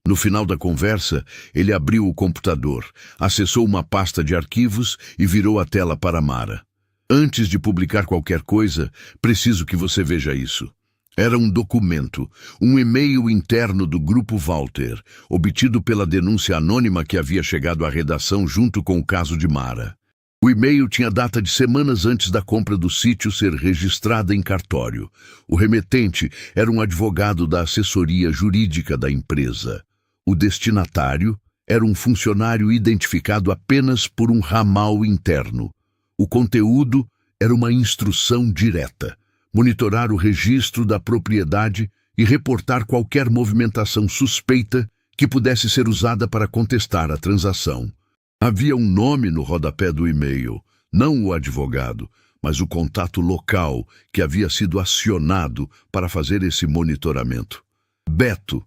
No final da conversa, ele abriu o computador, acessou uma pasta de arquivos e virou a tela para Mara. Antes de publicar qualquer coisa, preciso que você veja isso. Era um documento, um e-mail interno do Grupo Walter, obtido pela denúncia anônima que havia chegado à redação junto com o caso de Mara. O e-mail tinha data de semanas antes da compra do sítio ser registrada em cartório. O remetente era um advogado da assessoria jurídica da empresa. O destinatário era um funcionário identificado apenas por um ramal interno. O conteúdo era uma instrução direta: monitorar o registro da propriedade e reportar qualquer movimentação suspeita que pudesse ser usada para contestar a transação. Havia um nome no rodapé do e-mail, não o advogado, mas o contato local que havia sido acionado para fazer esse monitoramento. Beto,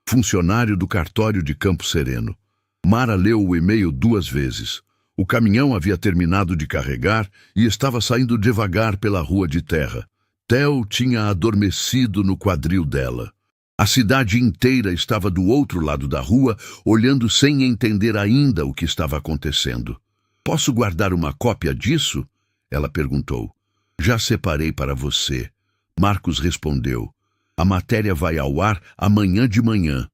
funcionário do cartório de Campo Sereno. Mara leu o e-mail 2 vezes. O caminhão havia terminado de carregar e estava saindo devagar pela rua de terra. Theo tinha adormecido no quadril dela. A cidade inteira estava do outro lado da rua, olhando sem entender ainda o que estava acontecendo. "Posso guardar uma cópia disso?" ela perguntou. "Já separei para você." Marcos respondeu. "A matéria vai ao ar amanhã de manhã."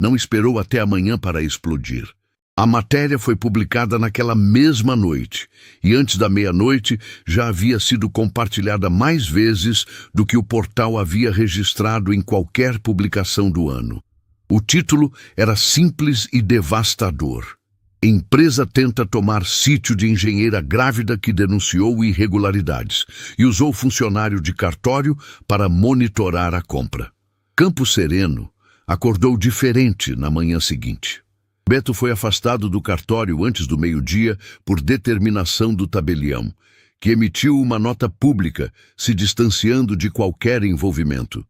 Não esperou até amanhã para explodir. A matéria foi publicada naquela mesma noite, e antes da meia-noite já havia sido compartilhada mais vezes do que o portal havia registrado em qualquer publicação do ano. O título era simples e devastador. "Empresa tenta tomar sítio de engenheira grávida que denunciou irregularidades e usou funcionário de cartório para monitorar a compra." Campo Sereno acordou diferente na manhã seguinte. Beto foi afastado do cartório antes do meio-dia por determinação do tabelião, que emitiu uma nota pública se distanciando de qualquer envolvimento.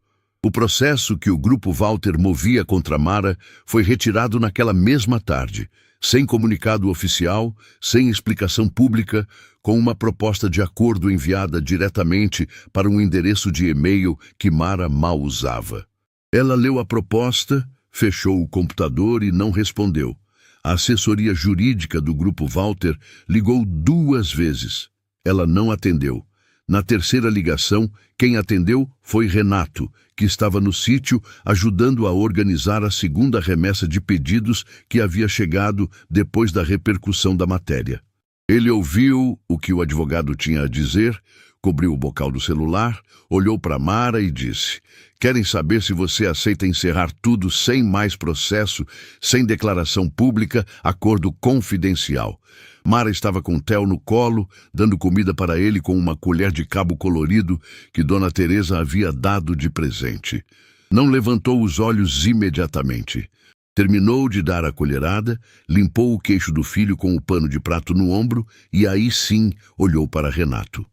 O processo que o Grupo Walter movia contra Mara foi retirado naquela mesma tarde, sem comunicado oficial, sem explicação pública, com uma proposta de acordo enviada diretamente para um endereço de e-mail que Mara mal usava. Ela leu a proposta, fechou o computador e não respondeu. A assessoria jurídica do Grupo Walter ligou 2 vezes. Ela não atendeu. Na terceira ligação, quem atendeu foi Renato, que estava no sítio ajudando a organizar a segunda remessa de pedidos que havia chegado depois da repercussão da matéria. Ele ouviu o que o advogado tinha a dizer, cobriu o bocal do celular, olhou para Mara e disse: "Querem saber se você aceita encerrar tudo sem mais processo, sem declaração pública, acordo confidencial." Mara estava com Theo no colo, dando comida para ele com uma colher de cabo colorido que Dona Teresa havia dado de presente. Não levantou os olhos imediatamente. Terminou de dar a colherada, limpou o queixo do filho com o pano de prato no ombro e aí sim olhou para Renato.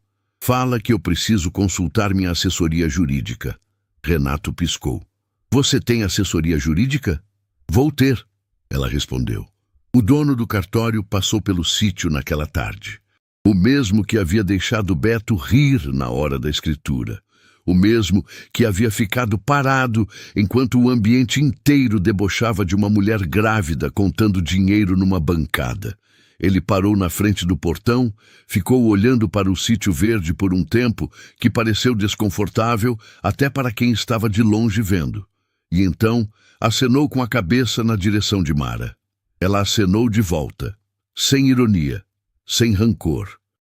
"Fala que eu preciso consultar minha assessoria jurídica." Renato piscou. "Você tem assessoria jurídica?" "Vou ter," ela respondeu. O dono do cartório passou pelo sítio naquela tarde. O mesmo que havia deixado Beto rir na hora da escritura. O mesmo que havia ficado parado enquanto o ambiente inteiro debochava de uma mulher grávida contando dinheiro numa bancada. Ele parou na frente do portão, ficou olhando para o sítio verde por um tempo que pareceu desconfortável até para quem estava de longe vendo. E então acenou com a cabeça na direção de Mara. Ela acenou de volta, sem ironia, sem rancor,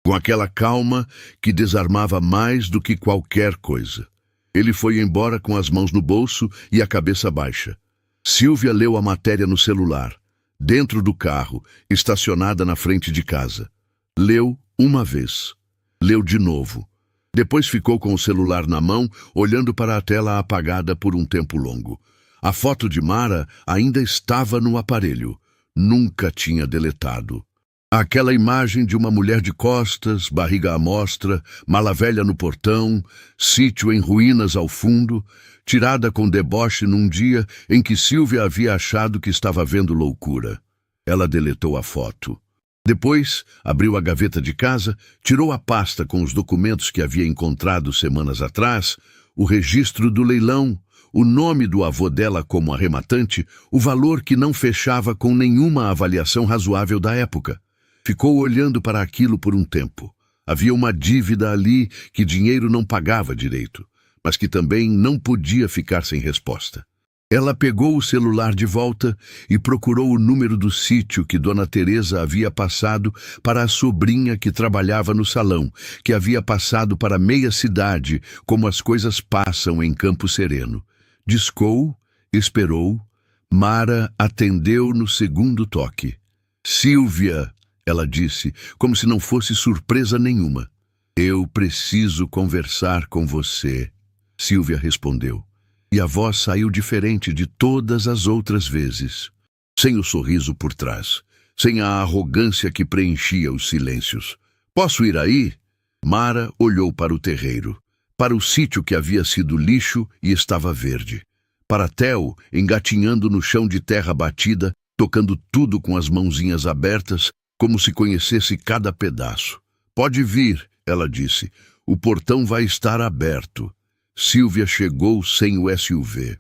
com aquela calma que desarmava mais do que qualquer coisa. Ele foi embora com as mãos no bolso e a cabeça baixa. Silvia leu a matéria no celular, dentro do carro, estacionada na frente de casa. Leu uma vez. Leu de novo. Depois ficou com o celular na mão, olhando para a tela apagada por um tempo longo. A foto de Mara ainda estava no aparelho. Nunca tinha deletado. Aquela imagem de uma mulher de costas, barriga à mostra, mala velha no portão, sítio em ruínas ao fundo, tirada com deboche num dia em que Silvia havia achado que estava vendo loucura. Ela deletou a foto. Depois, abriu a gaveta de casa, tirou a pasta com os documentos que havia encontrado semanas atrás, o registro do leilão, o nome do avô dela como arrematante, o valor que não fechava com nenhuma avaliação razoável da época. Ficou olhando para aquilo por um tempo. Havia uma dívida ali que dinheiro não pagava direito, mas que também não podia ficar sem resposta. Ela pegou o celular de volta e procurou o número do sítio que Dona Teresa havia passado para a sobrinha que trabalhava no salão, que havia passado para meia cidade, como as coisas passam em Campo Sereno. Discou, esperou. Mara atendeu no segundo toque. "Sílvia", ela disse, como se não fosse surpresa nenhuma. "Eu preciso conversar com você", Sílvia respondeu. E a voz saiu diferente de todas as outras vezes, sem o sorriso por trás, sem a arrogância que preenchia os silêncios. "Posso ir aí?" Mara olhou para o terreiro, para o sítio que havia sido lixo e estava verde, para Theo engatinhando no chão de terra batida, tocando tudo com as mãozinhas abertas, como se conhecesse cada pedaço. "Pode vir", ela disse, "o portão vai estar aberto." Sílvia chegou sem o SUV.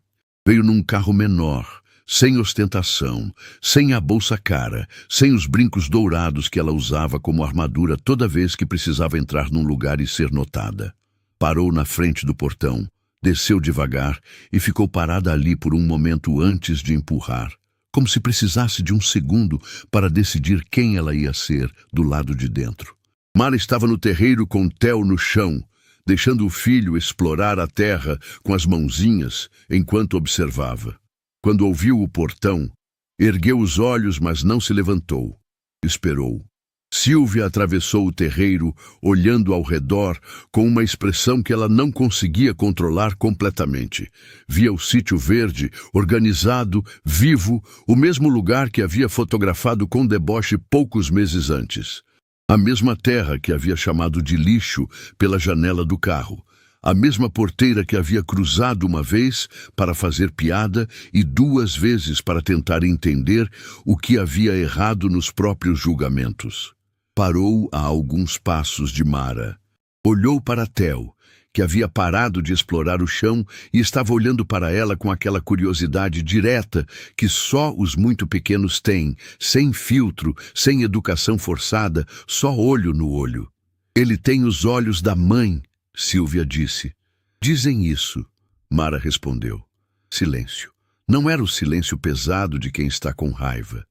Veio num carro menor, sem ostentação, sem a bolsa cara, sem os brincos dourados que ela usava como armadura toda vez que precisava entrar num lugar e ser notada. Parou na frente do portão, desceu devagar e ficou parada ali por um momento antes de empurrar, como se precisasse de um segundo para decidir quem ela ia ser do lado de dentro. Mara estava no terreiro com Theo no chão, deixando o filho explorar a terra com as mãozinhas enquanto observava. Quando ouviu o portão, ergueu os olhos, mas não se levantou. Esperou. Sílvia atravessou o terreiro, olhando ao redor, com uma expressão que ela não conseguia controlar completamente. Via o sítio verde, organizado, vivo, o mesmo lugar que havia fotografado com deboche poucos meses antes. A mesma terra que havia chamado de lixo pela janela do carro. A mesma porteira que havia cruzado uma vez para fazer piada e 2 vezes para tentar entender o que havia errado nos próprios julgamentos. Parou a alguns passos de Mara. Olhou para Theo, que havia parado de explorar o chão e estava olhando para ela com aquela curiosidade direta que só os muito pequenos têm, sem filtro, sem educação forçada, só olho no olho. "Ele tem os olhos da mãe", Sílvia disse. "Dizem isso", Mara respondeu. Silêncio. Não era o silêncio pesado de quem está com raiva.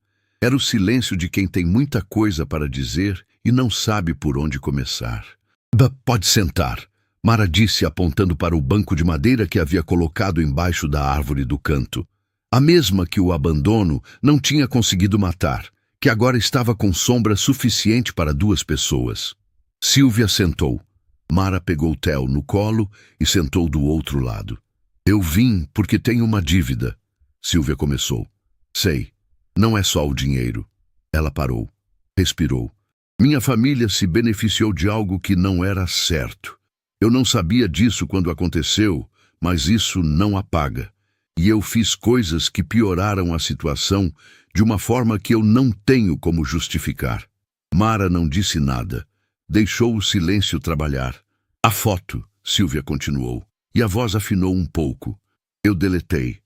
Era o silêncio de quem tem muita coisa para dizer e não sabe por onde começar. "Pode sentar", Mara disse, apontando para o banco de madeira que havia colocado embaixo da árvore do canto. A mesma que o abandono não tinha conseguido matar, que agora estava com sombra suficiente para 2 pessoas. Sílvia sentou. Mara pegou Theo no colo e sentou do outro lado. "Eu vim porque tenho uma dívida", Sílvia começou. "Sei, não é só o dinheiro." Ela parou, respirou. "Minha família se beneficiou de algo que não era certo. Eu não sabia disso quando aconteceu, mas isso não apaga. E eu fiz coisas que pioraram a situação de uma forma que eu não tenho como justificar." Mara não disse nada. Deixou o silêncio trabalhar. "A foto", Sílvia continuou, e a voz afinou um pouco. "Eu deletei,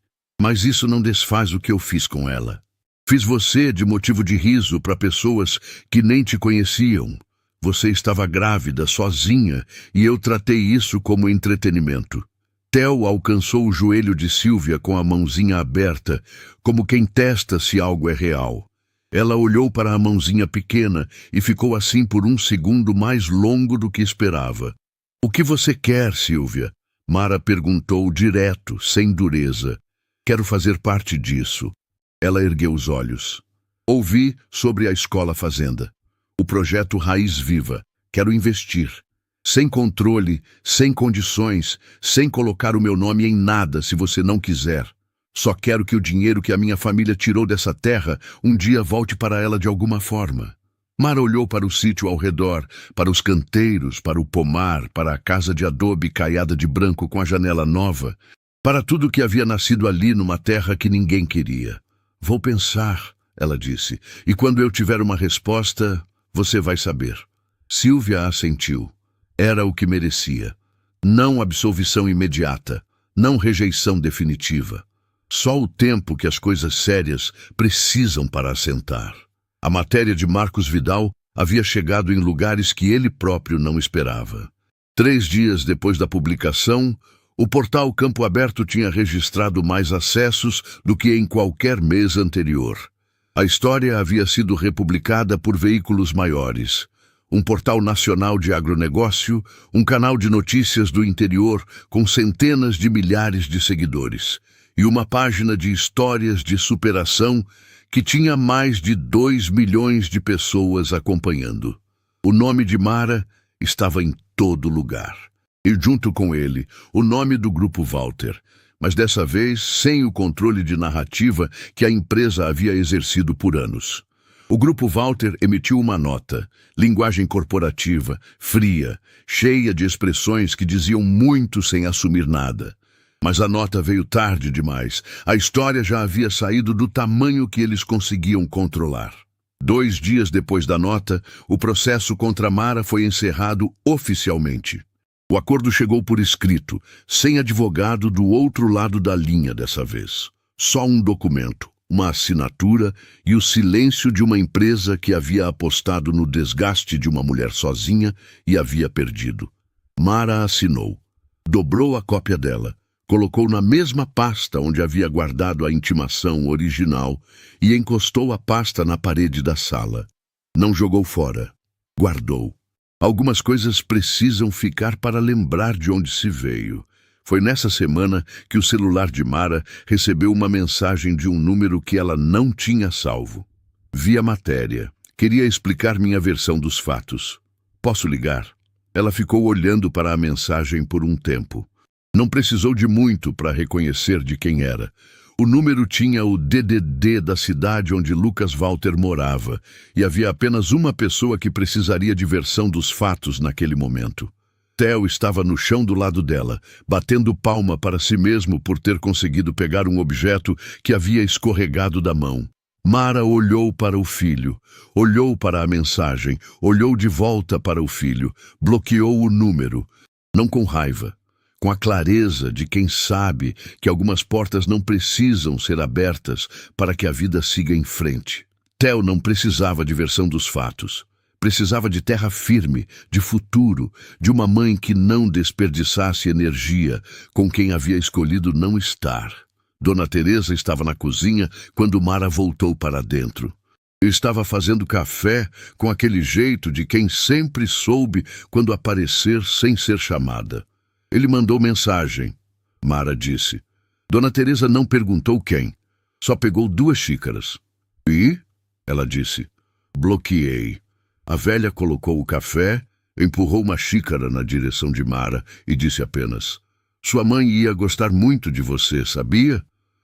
mas isso não desfaz o que eu fiz com ela. Fiz você de motivo de riso para pessoas que nem te conheciam. Você estava grávida, sozinha, e eu tratei isso como entretenimento." Theo alcançou o joelho de Sílvia com a mãozinha aberta, como quem testa se algo é real. Ela olhou para a mãozinha pequena e ficou assim por um segundo mais longo do que esperava. "O que você quer, Sílvia?" Mara perguntou direto, sem dureza. "Quero fazer parte disso." Ela ergueu os olhos. "Ouvi sobre a escola fazenda. O projeto Raiz Viva. Quero investir. Sem controle, sem condições, sem colocar o meu nome em nada se você não quiser. Só quero que o dinheiro que a minha família tirou dessa terra um dia volte para ela de alguma forma." Mara olhou para o sítio ao redor, para os canteiros, para o pomar, para a casa de adobe caiada de branco com a janela nova, para tudo que havia nascido ali numa terra que ninguém queria. "Vou pensar", ela disse, "e quando eu tiver uma resposta, você vai saber." Sílvia assentiu. Era o que merecia. Não absolvição imediata, não rejeição definitiva. Só o tempo que as coisas sérias precisam para assentar. A matéria de Marcos Vidal havia chegado em lugares que ele próprio não esperava. 3 dias depois da publicação, o portal Campo Aberto tinha registrado mais acessos do que em qualquer mês anterior. A história havia sido republicada por veículos maiores. Um portal nacional de agronegócio, um canal de notícias do interior com centenas de milhares de seguidores, e uma página de histórias de superação que tinha mais de 2 milhões de pessoas acompanhando. O nome de Mara estava em todo lugar. E junto com ele, o nome do Grupo Walter, mas dessa vez sem o controle de narrativa que a empresa havia exercido por anos. O Grupo Walter emitiu uma nota, linguagem corporativa, fria, cheia de expressões que diziam muito sem assumir nada. Mas a nota veio tarde demais. A história já havia saído do tamanho que eles conseguiam controlar. 2 dias depois da nota, o processo contra Mara foi encerrado oficialmente. O acordo chegou por escrito, sem advogado do outro lado da linha dessa vez. Só um documento, uma assinatura e o silêncio de uma empresa que havia apostado no desgaste de uma mulher sozinha e havia perdido. Mara assinou, dobrou a cópia dela, colocou na mesma pasta onde havia guardado a intimação original e encostou a pasta na parede da sala. Não jogou fora, guardou. Algumas coisas precisam ficar para lembrar de onde se veio. Foi nessa semana que o celular de Mara recebeu uma mensagem de um número que ela não tinha salvo. Vi a matéria. Queria explicar minha versão dos fatos. Posso ligar? Ela ficou olhando para a mensagem por um tempo. Não precisou de muito para reconhecer de quem era. O número tinha o DDD da cidade onde Lucas Walter morava, e havia apenas uma pessoa que precisaria de versão dos fatos naquele momento. Theo estava no chão do lado dela, batendo palma para si mesmo por ter conseguido pegar um objeto que havia escorregado da mão. Mara olhou para o filho, olhou para a mensagem, olhou de volta para o filho, bloqueou o número, não com raiva, com a clareza de quem sabe que algumas portas não precisam ser abertas para que a vida siga em frente. Theo não precisava de versão dos fatos. Precisava de terra firme, de futuro, de uma mãe que não desperdiçasse energia com quem havia escolhido não estar. Dona Teresa estava na cozinha quando Mara voltou para dentro. Estava fazendo café com aquele jeito de quem sempre soube quando aparecer sem ser chamada. Ele mandou mensagem, Mara disse. Dona Teresa não perguntou quem, só pegou 2 xícaras. E? Ela disse. Bloqueei. A velha colocou o café, empurrou uma xícara na direção de Mara e disse apenas: sua mãe ia gostar muito de você, sabia?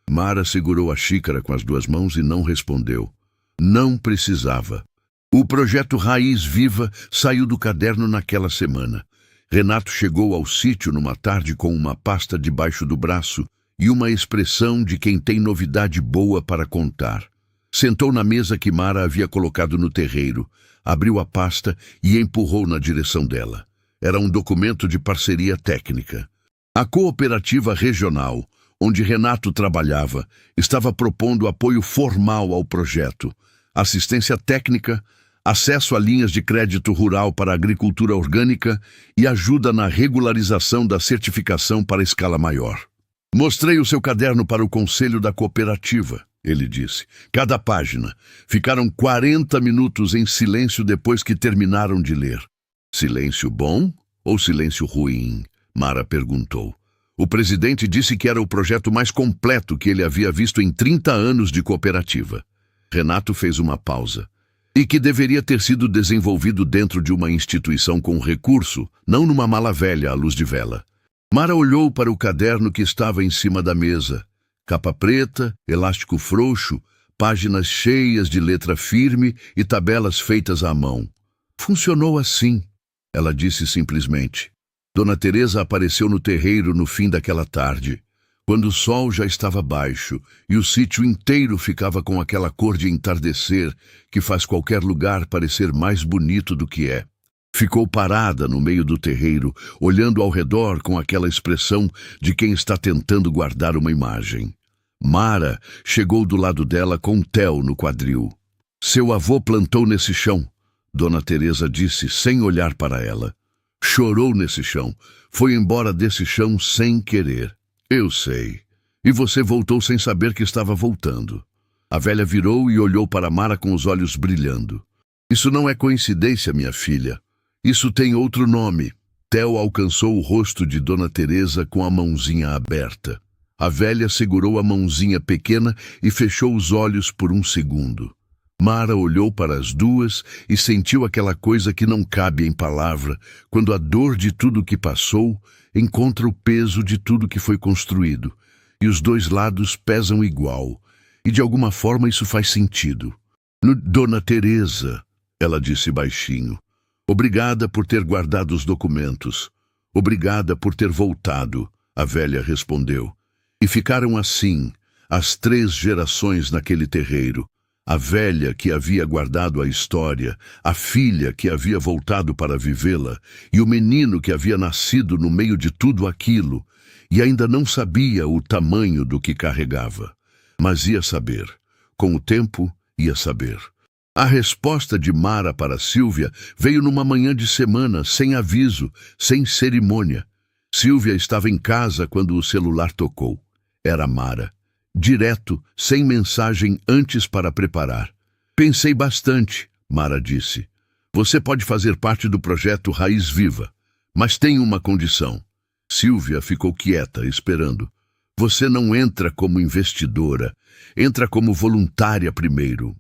Mara segurou a xícara com as 2 mãos e não respondeu. Não precisava. O projeto Raiz Viva saiu do caderno naquela semana. Renato chegou ao sítio numa tarde com uma pasta debaixo do braço e uma expressão de quem tem novidade boa para contar. Sentou na mesa que Mara havia colocado no terreiro, abriu a pasta e empurrou na direção dela. Era um documento de parceria técnica. A cooperativa regional, onde Renato trabalhava, estava propondo apoio formal ao projeto, assistência técnica, acesso a linhas de crédito rural para a agricultura orgânica e ajuda na regularização da certificação para escala maior. Mostrei o seu caderno para o conselho da cooperativa, ele disse. Cada página. Ficaram 40 minutos em silêncio depois que terminaram de ler. Silêncio bom ou silêncio ruim? Mara perguntou. O presidente disse que era o projeto mais completo que ele havia visto em 30 anos de cooperativa. Renato fez uma pausa. E que deveria ter sido desenvolvido dentro de uma instituição com recurso, não numa mala velha à luz de vela. Mara olhou para o caderno que estava em cima da mesa. Capa preta, elástico frouxo, páginas cheias de letra firme e tabelas feitas à mão. Funcionou assim, ela disse simplesmente. Dona Teresa apareceu no terreiro no fim daquela tarde, quando o sol já estava baixo e o sítio inteiro ficava com aquela cor de entardecer que faz qualquer lugar parecer mais bonito do que é. Ficou parada no meio do terreiro, olhando ao redor com aquela expressão de quem está tentando guardar uma imagem. Mara chegou do lado dela com Theo no quadril. Seu avô plantou nesse chão, Dona Teresa disse sem olhar para ela. Chorou nesse chão, foi embora desse chão sem querer. Eu sei. E você voltou sem saber que estava voltando. A velha virou e olhou para Mara com os olhos brilhando. Isso não é coincidência, minha filha. Isso tem outro nome. Theo alcançou o rosto de Dona Teresa com a mãozinha aberta. A velha segurou a mãozinha pequena e fechou os olhos por um segundo. Mara olhou para as duas e sentiu aquela coisa que não cabe em palavra, quando a dor de tudo que passou encontra o peso de tudo que foi construído, e os dois lados pesam igual, e de alguma forma isso faz sentido. Dona Teresa, ela disse baixinho, obrigada por ter guardado os documentos. Obrigada por ter voltado, a velha respondeu. E ficaram assim, as 3 gerações naquele terreiro. A velha que havia guardado a história, a filha que havia voltado para vivê-la, e o menino que havia nascido no meio de tudo aquilo, e ainda não sabia o tamanho do que carregava. Mas ia saber. Com o tempo, ia saber. A resposta de Mara para Sílvia veio numa manhã de semana, sem aviso, sem cerimônia. Sílvia estava em casa quando o celular tocou. Era Mara. Direto, sem mensagem antes para preparar. Pensei bastante, Mara disse. Você pode fazer parte do projeto Raiz Viva, mas tem uma condição. Sílvia ficou quieta, esperando. Você não entra como investidora, entra como voluntária primeiro.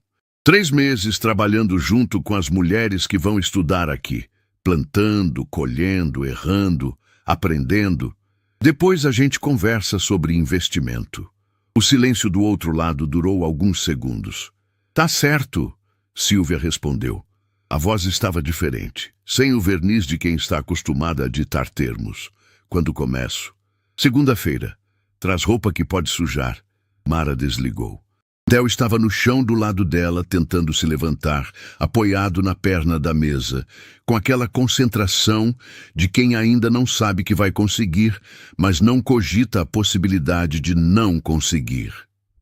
3 meses trabalhando junto com as mulheres que vão estudar aqui, plantando, colhendo, errando, aprendendo. Depois a gente conversa sobre investimento. O silêncio do outro lado durou alguns segundos. Tá certo, Sílvia respondeu. A voz estava diferente, sem o verniz de quem está acostumada a ditar termos. Quando começo? Segunda-feira. Traz roupa que pode sujar. Mara desligou. Theo estava no chão do lado dela, tentando se levantar, apoiado na perna da mesa, com aquela concentração de quem ainda não sabe que vai conseguir, mas não cogita a possibilidade de não conseguir.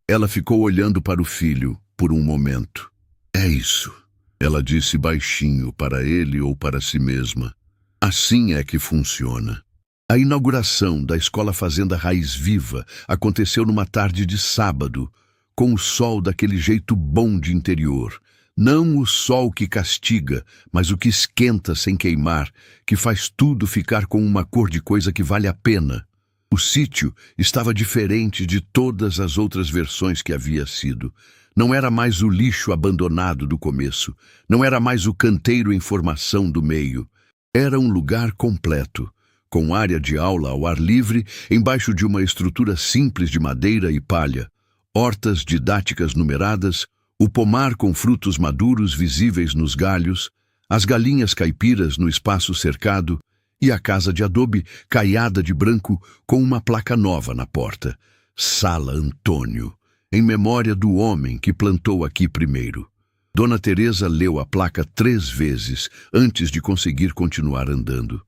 Ela ficou olhando para o filho por um momento. É isso, ela disse baixinho para ele ou para si mesma. Assim é que funciona. A inauguração da Escola Fazenda Raiz Viva aconteceu numa tarde de sábado, com o sol daquele jeito bom de interior. Não o sol que castiga, mas o que esquenta sem queimar, que faz tudo ficar com uma cor de coisa que vale a pena. O sítio estava diferente de todas as outras versões que havia sido. Não era mais o lixo abandonado do começo. Não era mais o canteiro em formação do meio. Era um lugar completo, com área de aula ao ar livre, embaixo de uma estrutura simples de madeira e palha. Hortas didáticas numeradas, o pomar com frutos maduros visíveis nos galhos, as galinhas caipiras no espaço cercado e a casa de adobe caiada de branco com uma placa nova na porta. Sala Antônio, em memória do homem que plantou aqui primeiro. Dona Teresa leu a placa 3 vezes antes de conseguir continuar andando.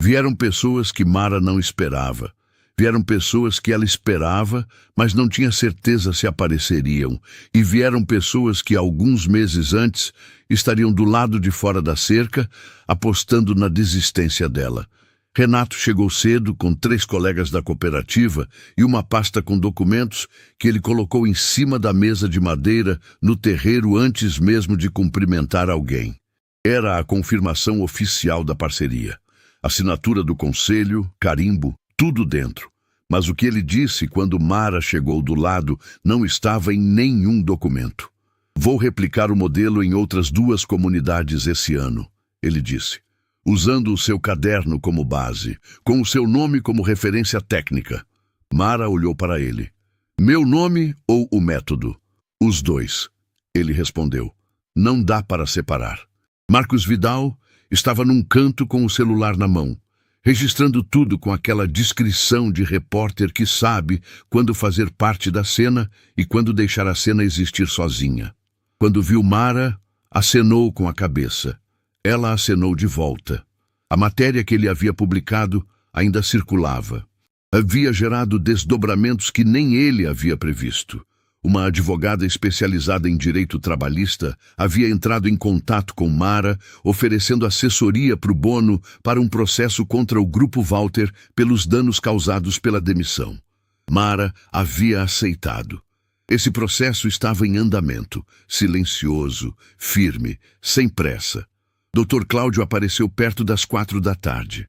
Vieram pessoas que Mara não esperava. Vieram pessoas que ela esperava, mas não tinha certeza se apareceriam. E vieram pessoas que, alguns meses antes, estariam do lado de fora da cerca, apostando na desistência dela. Renato chegou cedo, com 3 colegas da cooperativa e uma pasta com documentos que ele colocou em cima da mesa de madeira no terreiro antes mesmo de cumprimentar alguém. Era a confirmação oficial da parceria. Assinatura do conselho, carimbo, tudo dentro. Mas o que ele disse quando Mara chegou do lado não estava em nenhum documento. Vou replicar o modelo em outras 2 comunidades esse ano, ele disse, usando o seu caderno como base, com o seu nome como referência técnica. Mara olhou para ele. Meu nome ou o método? Os 2, ele respondeu. Não dá para separar. Marcos Vidal estava num canto com o celular na mão, registrando tudo com aquela discrição de repórter que sabe quando fazer parte da cena e quando deixar a cena existir sozinha. Quando viu Mara, acenou com a cabeça. Ela acenou de volta. A matéria que ele havia publicado ainda circulava. Havia gerado desdobramentos que nem ele havia previsto. Uma advogada especializada em direito trabalhista havia entrado em contato com Mara, oferecendo assessoria pro bono para um processo contra o Grupo Walter pelos danos causados pela demissão. Mara havia aceitado. Esse processo estava em andamento, silencioso, firme, sem pressa. Dr. Cláudio apareceu perto das 4 da tarde.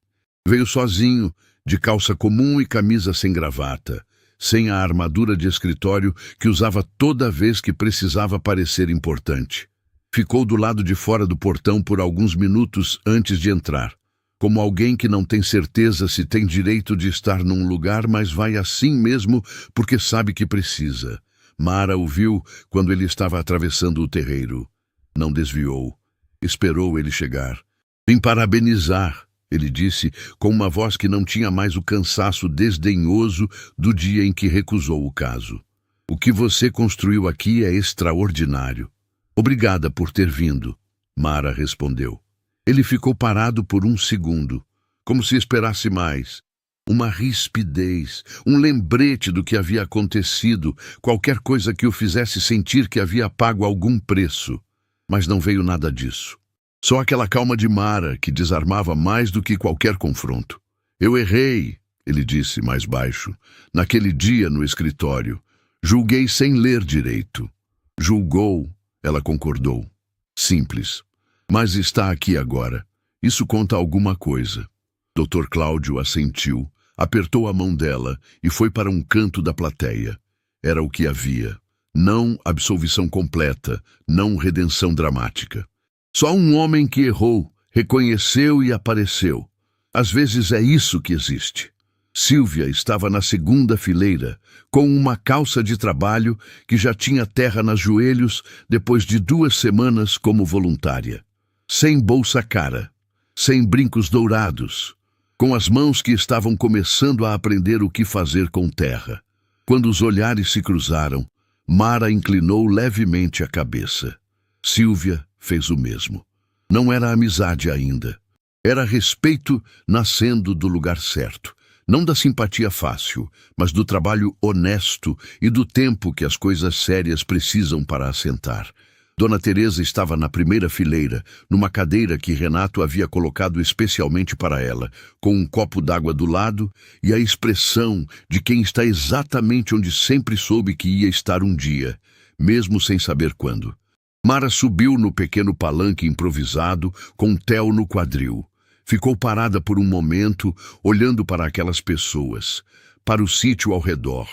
Veio sozinho, de calça comum e camisa sem gravata, sem a armadura de escritório que usava toda vez que precisava parecer importante. Ficou do lado de fora do portão por alguns minutos antes de entrar, como alguém que não tem certeza se tem direito de estar num lugar, mas vai assim mesmo porque sabe que precisa. Mara o viu quando ele estava atravessando o terreiro. Não desviou. Esperou ele chegar. "Vim parabenizar", ele disse, com uma voz que não tinha mais o cansaço desdenhoso do dia em que recusou o caso. "O que você construiu aqui é extraordinário." "Obrigada por ter vindo", Mara respondeu. Ele ficou parado por um segundo, como se esperasse mais. Uma rispidez, um lembrete do que havia acontecido, qualquer coisa que o fizesse sentir que havia pago algum preço. Mas não veio nada disso. Só aquela calma de Mara que desarmava mais do que qualquer confronto. "Eu errei", ele disse mais baixo, "naquele dia no escritório. Julguei sem ler direito." "Julgou", ela concordou. "Simples. Mas está aqui agora. Isso conta alguma coisa." Dr. Cláudio assentiu, apertou a mão dela e foi para um canto da plateia. Era o que havia. Não absolvição completa, não redenção dramática. Só um homem que errou, reconheceu e apareceu. Às vezes é isso que existe. Sílvia estava na segunda fileira, com uma calça de trabalho que já tinha terra nos joelhos depois de 2 semanas como voluntária. Sem bolsa cara, sem brincos dourados, com as mãos que estavam começando a aprender o que fazer com terra. Quando os olhares se cruzaram, Mara inclinou levemente a cabeça. Sílvia fez o mesmo. Não era amizade ainda. Era respeito nascendo do lugar certo. Não da simpatia fácil, mas do trabalho honesto e do tempo que as coisas sérias precisam para assentar. Dona Teresa estava na primeira fileira, numa cadeira que Renato havia colocado especialmente para ela, com um copo d'água do lado e a expressão de quem está exatamente onde sempre soube que ia estar um dia, mesmo sem saber quando. Mara subiu no pequeno palanque improvisado, com Theo no quadril. Ficou parada por um momento, olhando para aquelas pessoas, para o sítio ao redor,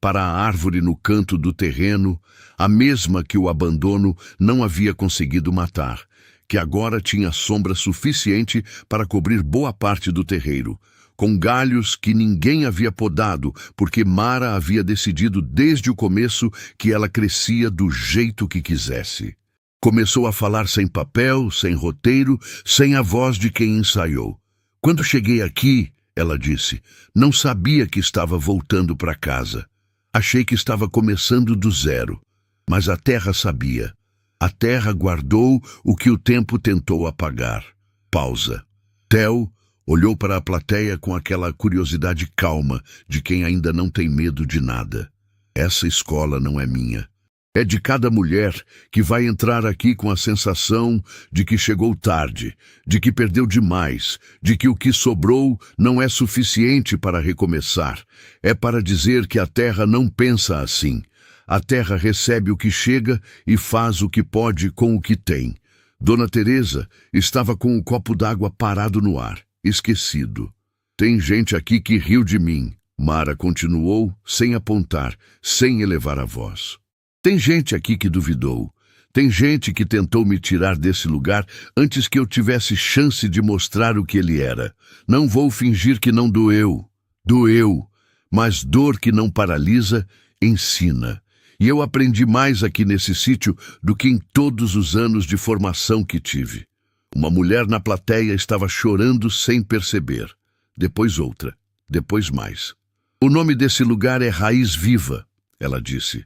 para a árvore no canto do terreno, a mesma que o abandono não havia conseguido matar, que agora tinha sombra suficiente para cobrir boa parte do terreiro, com galhos que ninguém havia podado, porque Mara havia decidido desde o começo que ela crescia do jeito que quisesse. Começou a falar sem papel, sem roteiro, sem a voz de quem ensaiou. "Quando cheguei aqui", ela disse, "não sabia que estava voltando para casa. Achei que estava começando do zero, mas a terra sabia. A terra guardou o que o tempo tentou apagar." Pausa. Theo olhou para a plateia com aquela curiosidade calma de quem ainda não tem medo de nada. "Essa escola não é minha. É de cada mulher que vai entrar aqui com a sensação de que chegou tarde, de que perdeu demais, de que o que sobrou não é suficiente para recomeçar. É para dizer que a terra não pensa assim. A terra recebe o que chega e faz o que pode com o que tem." Dona Teresa estava com o copo d'água parado no ar, esquecido. "Tem gente aqui que riu de mim", Mara continuou, sem apontar, sem elevar a voz. "Tem gente aqui que duvidou. Tem gente que tentou me tirar desse lugar antes que eu tivesse chance de mostrar o que ele era. Não vou fingir que não doeu. Doeu. Mas dor que não paralisa, ensina. E eu aprendi mais aqui nesse sítio do que em todos os anos de formação que tive." Uma mulher na plateia estava chorando sem perceber. Depois outra. Depois mais. "O nome desse lugar é Raiz Viva", ela disse.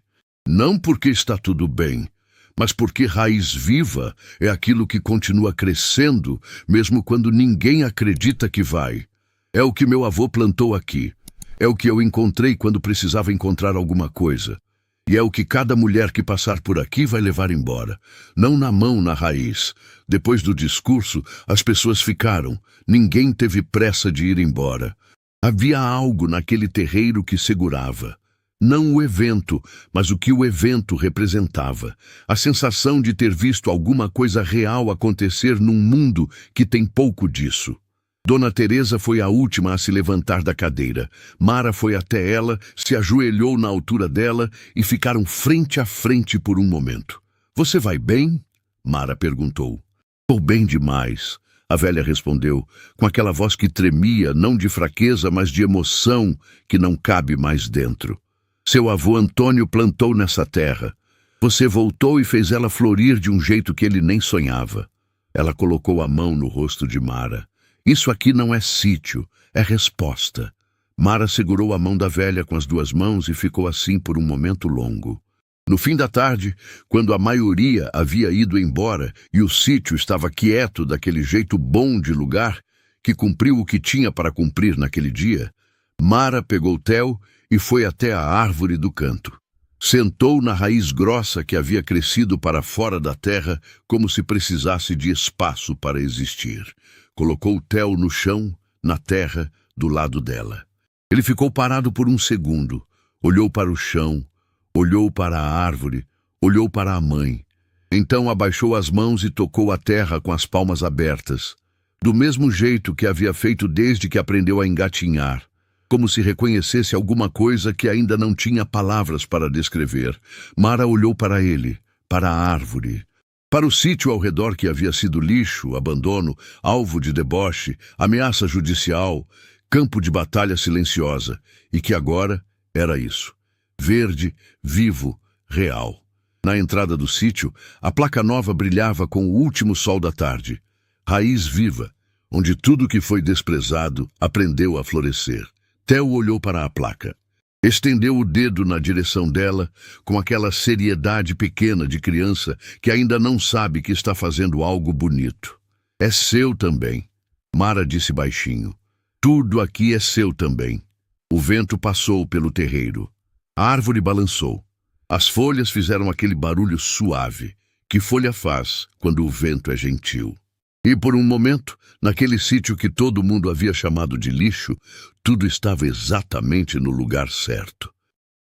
"Não porque está tudo bem, mas porque raiz viva é aquilo que continua crescendo, mesmo quando ninguém acredita que vai. É o que meu avô plantou aqui. É o que eu encontrei quando precisava encontrar alguma coisa. E é o que cada mulher que passar por aqui vai levar embora. Não na mão, na raiz. Depois do discurso, as pessoas ficaram. Ninguém teve pressa de ir embora. Havia algo naquele terreiro que segurava. Não o evento, mas o que o evento representava. A sensação de ter visto alguma coisa real acontecer num mundo que tem pouco disso. Dona Teresa foi a última a se levantar da cadeira. Mara foi até ela, se ajoelhou na altura dela e ficaram frente a frente por um momento. "Você vai bem?" Mara perguntou. "Estou bem demais", a velha respondeu, com aquela voz que tremia, não de fraqueza, mas de emoção que não cabe mais dentro. "Seu avô Antônio plantou nessa terra. Você voltou e fez ela florir de um jeito que ele nem sonhava." Ela colocou a mão no rosto de Mara. "Isso aqui não é sítio, é resposta." Mara segurou a mão da velha com as duas mãos e ficou assim por um momento longo. No fim da tarde, quando a maioria havia ido embora e o sítio estava quieto daquele jeito bom de lugar, que cumpriu o que tinha para cumprir naquele dia, Mara pegou Theo e foi até a árvore do canto. Sentou na raiz grossa que havia crescido para fora da terra como se precisasse de espaço para existir. Colocou Theo no chão, na terra, do lado dela. Ele ficou parado por um segundo, olhou para o chão, olhou para a árvore, olhou para a mãe. Então abaixou as mãos e tocou a terra com as palmas abertas, do mesmo jeito que havia feito desde que aprendeu a engatinhar, como se reconhecesse alguma coisa que ainda não tinha palavras para descrever. Mara olhou para ele, para a árvore, para o sítio ao redor que havia sido lixo, abandono, alvo de deboche, ameaça judicial, campo de batalha silenciosa, e que agora era isso. Verde, vivo, real. Na entrada do sítio, a placa nova brilhava com o último sol da tarde. Raiz viva, onde tudo que foi desprezado aprendeu a florescer. Theo olhou para a placa. Estendeu o dedo na direção dela, com aquela seriedade pequena de criança que ainda não sabe que está fazendo algo bonito. "É seu também", Mara disse baixinho. "Tudo aqui é seu também." O vento passou pelo terreiro. A árvore balançou. As folhas fizeram aquele barulho suave que folha faz quando o vento é gentil. E por um momento, naquele sítio que todo mundo havia chamado de lixo, tudo estava exatamente no lugar certo.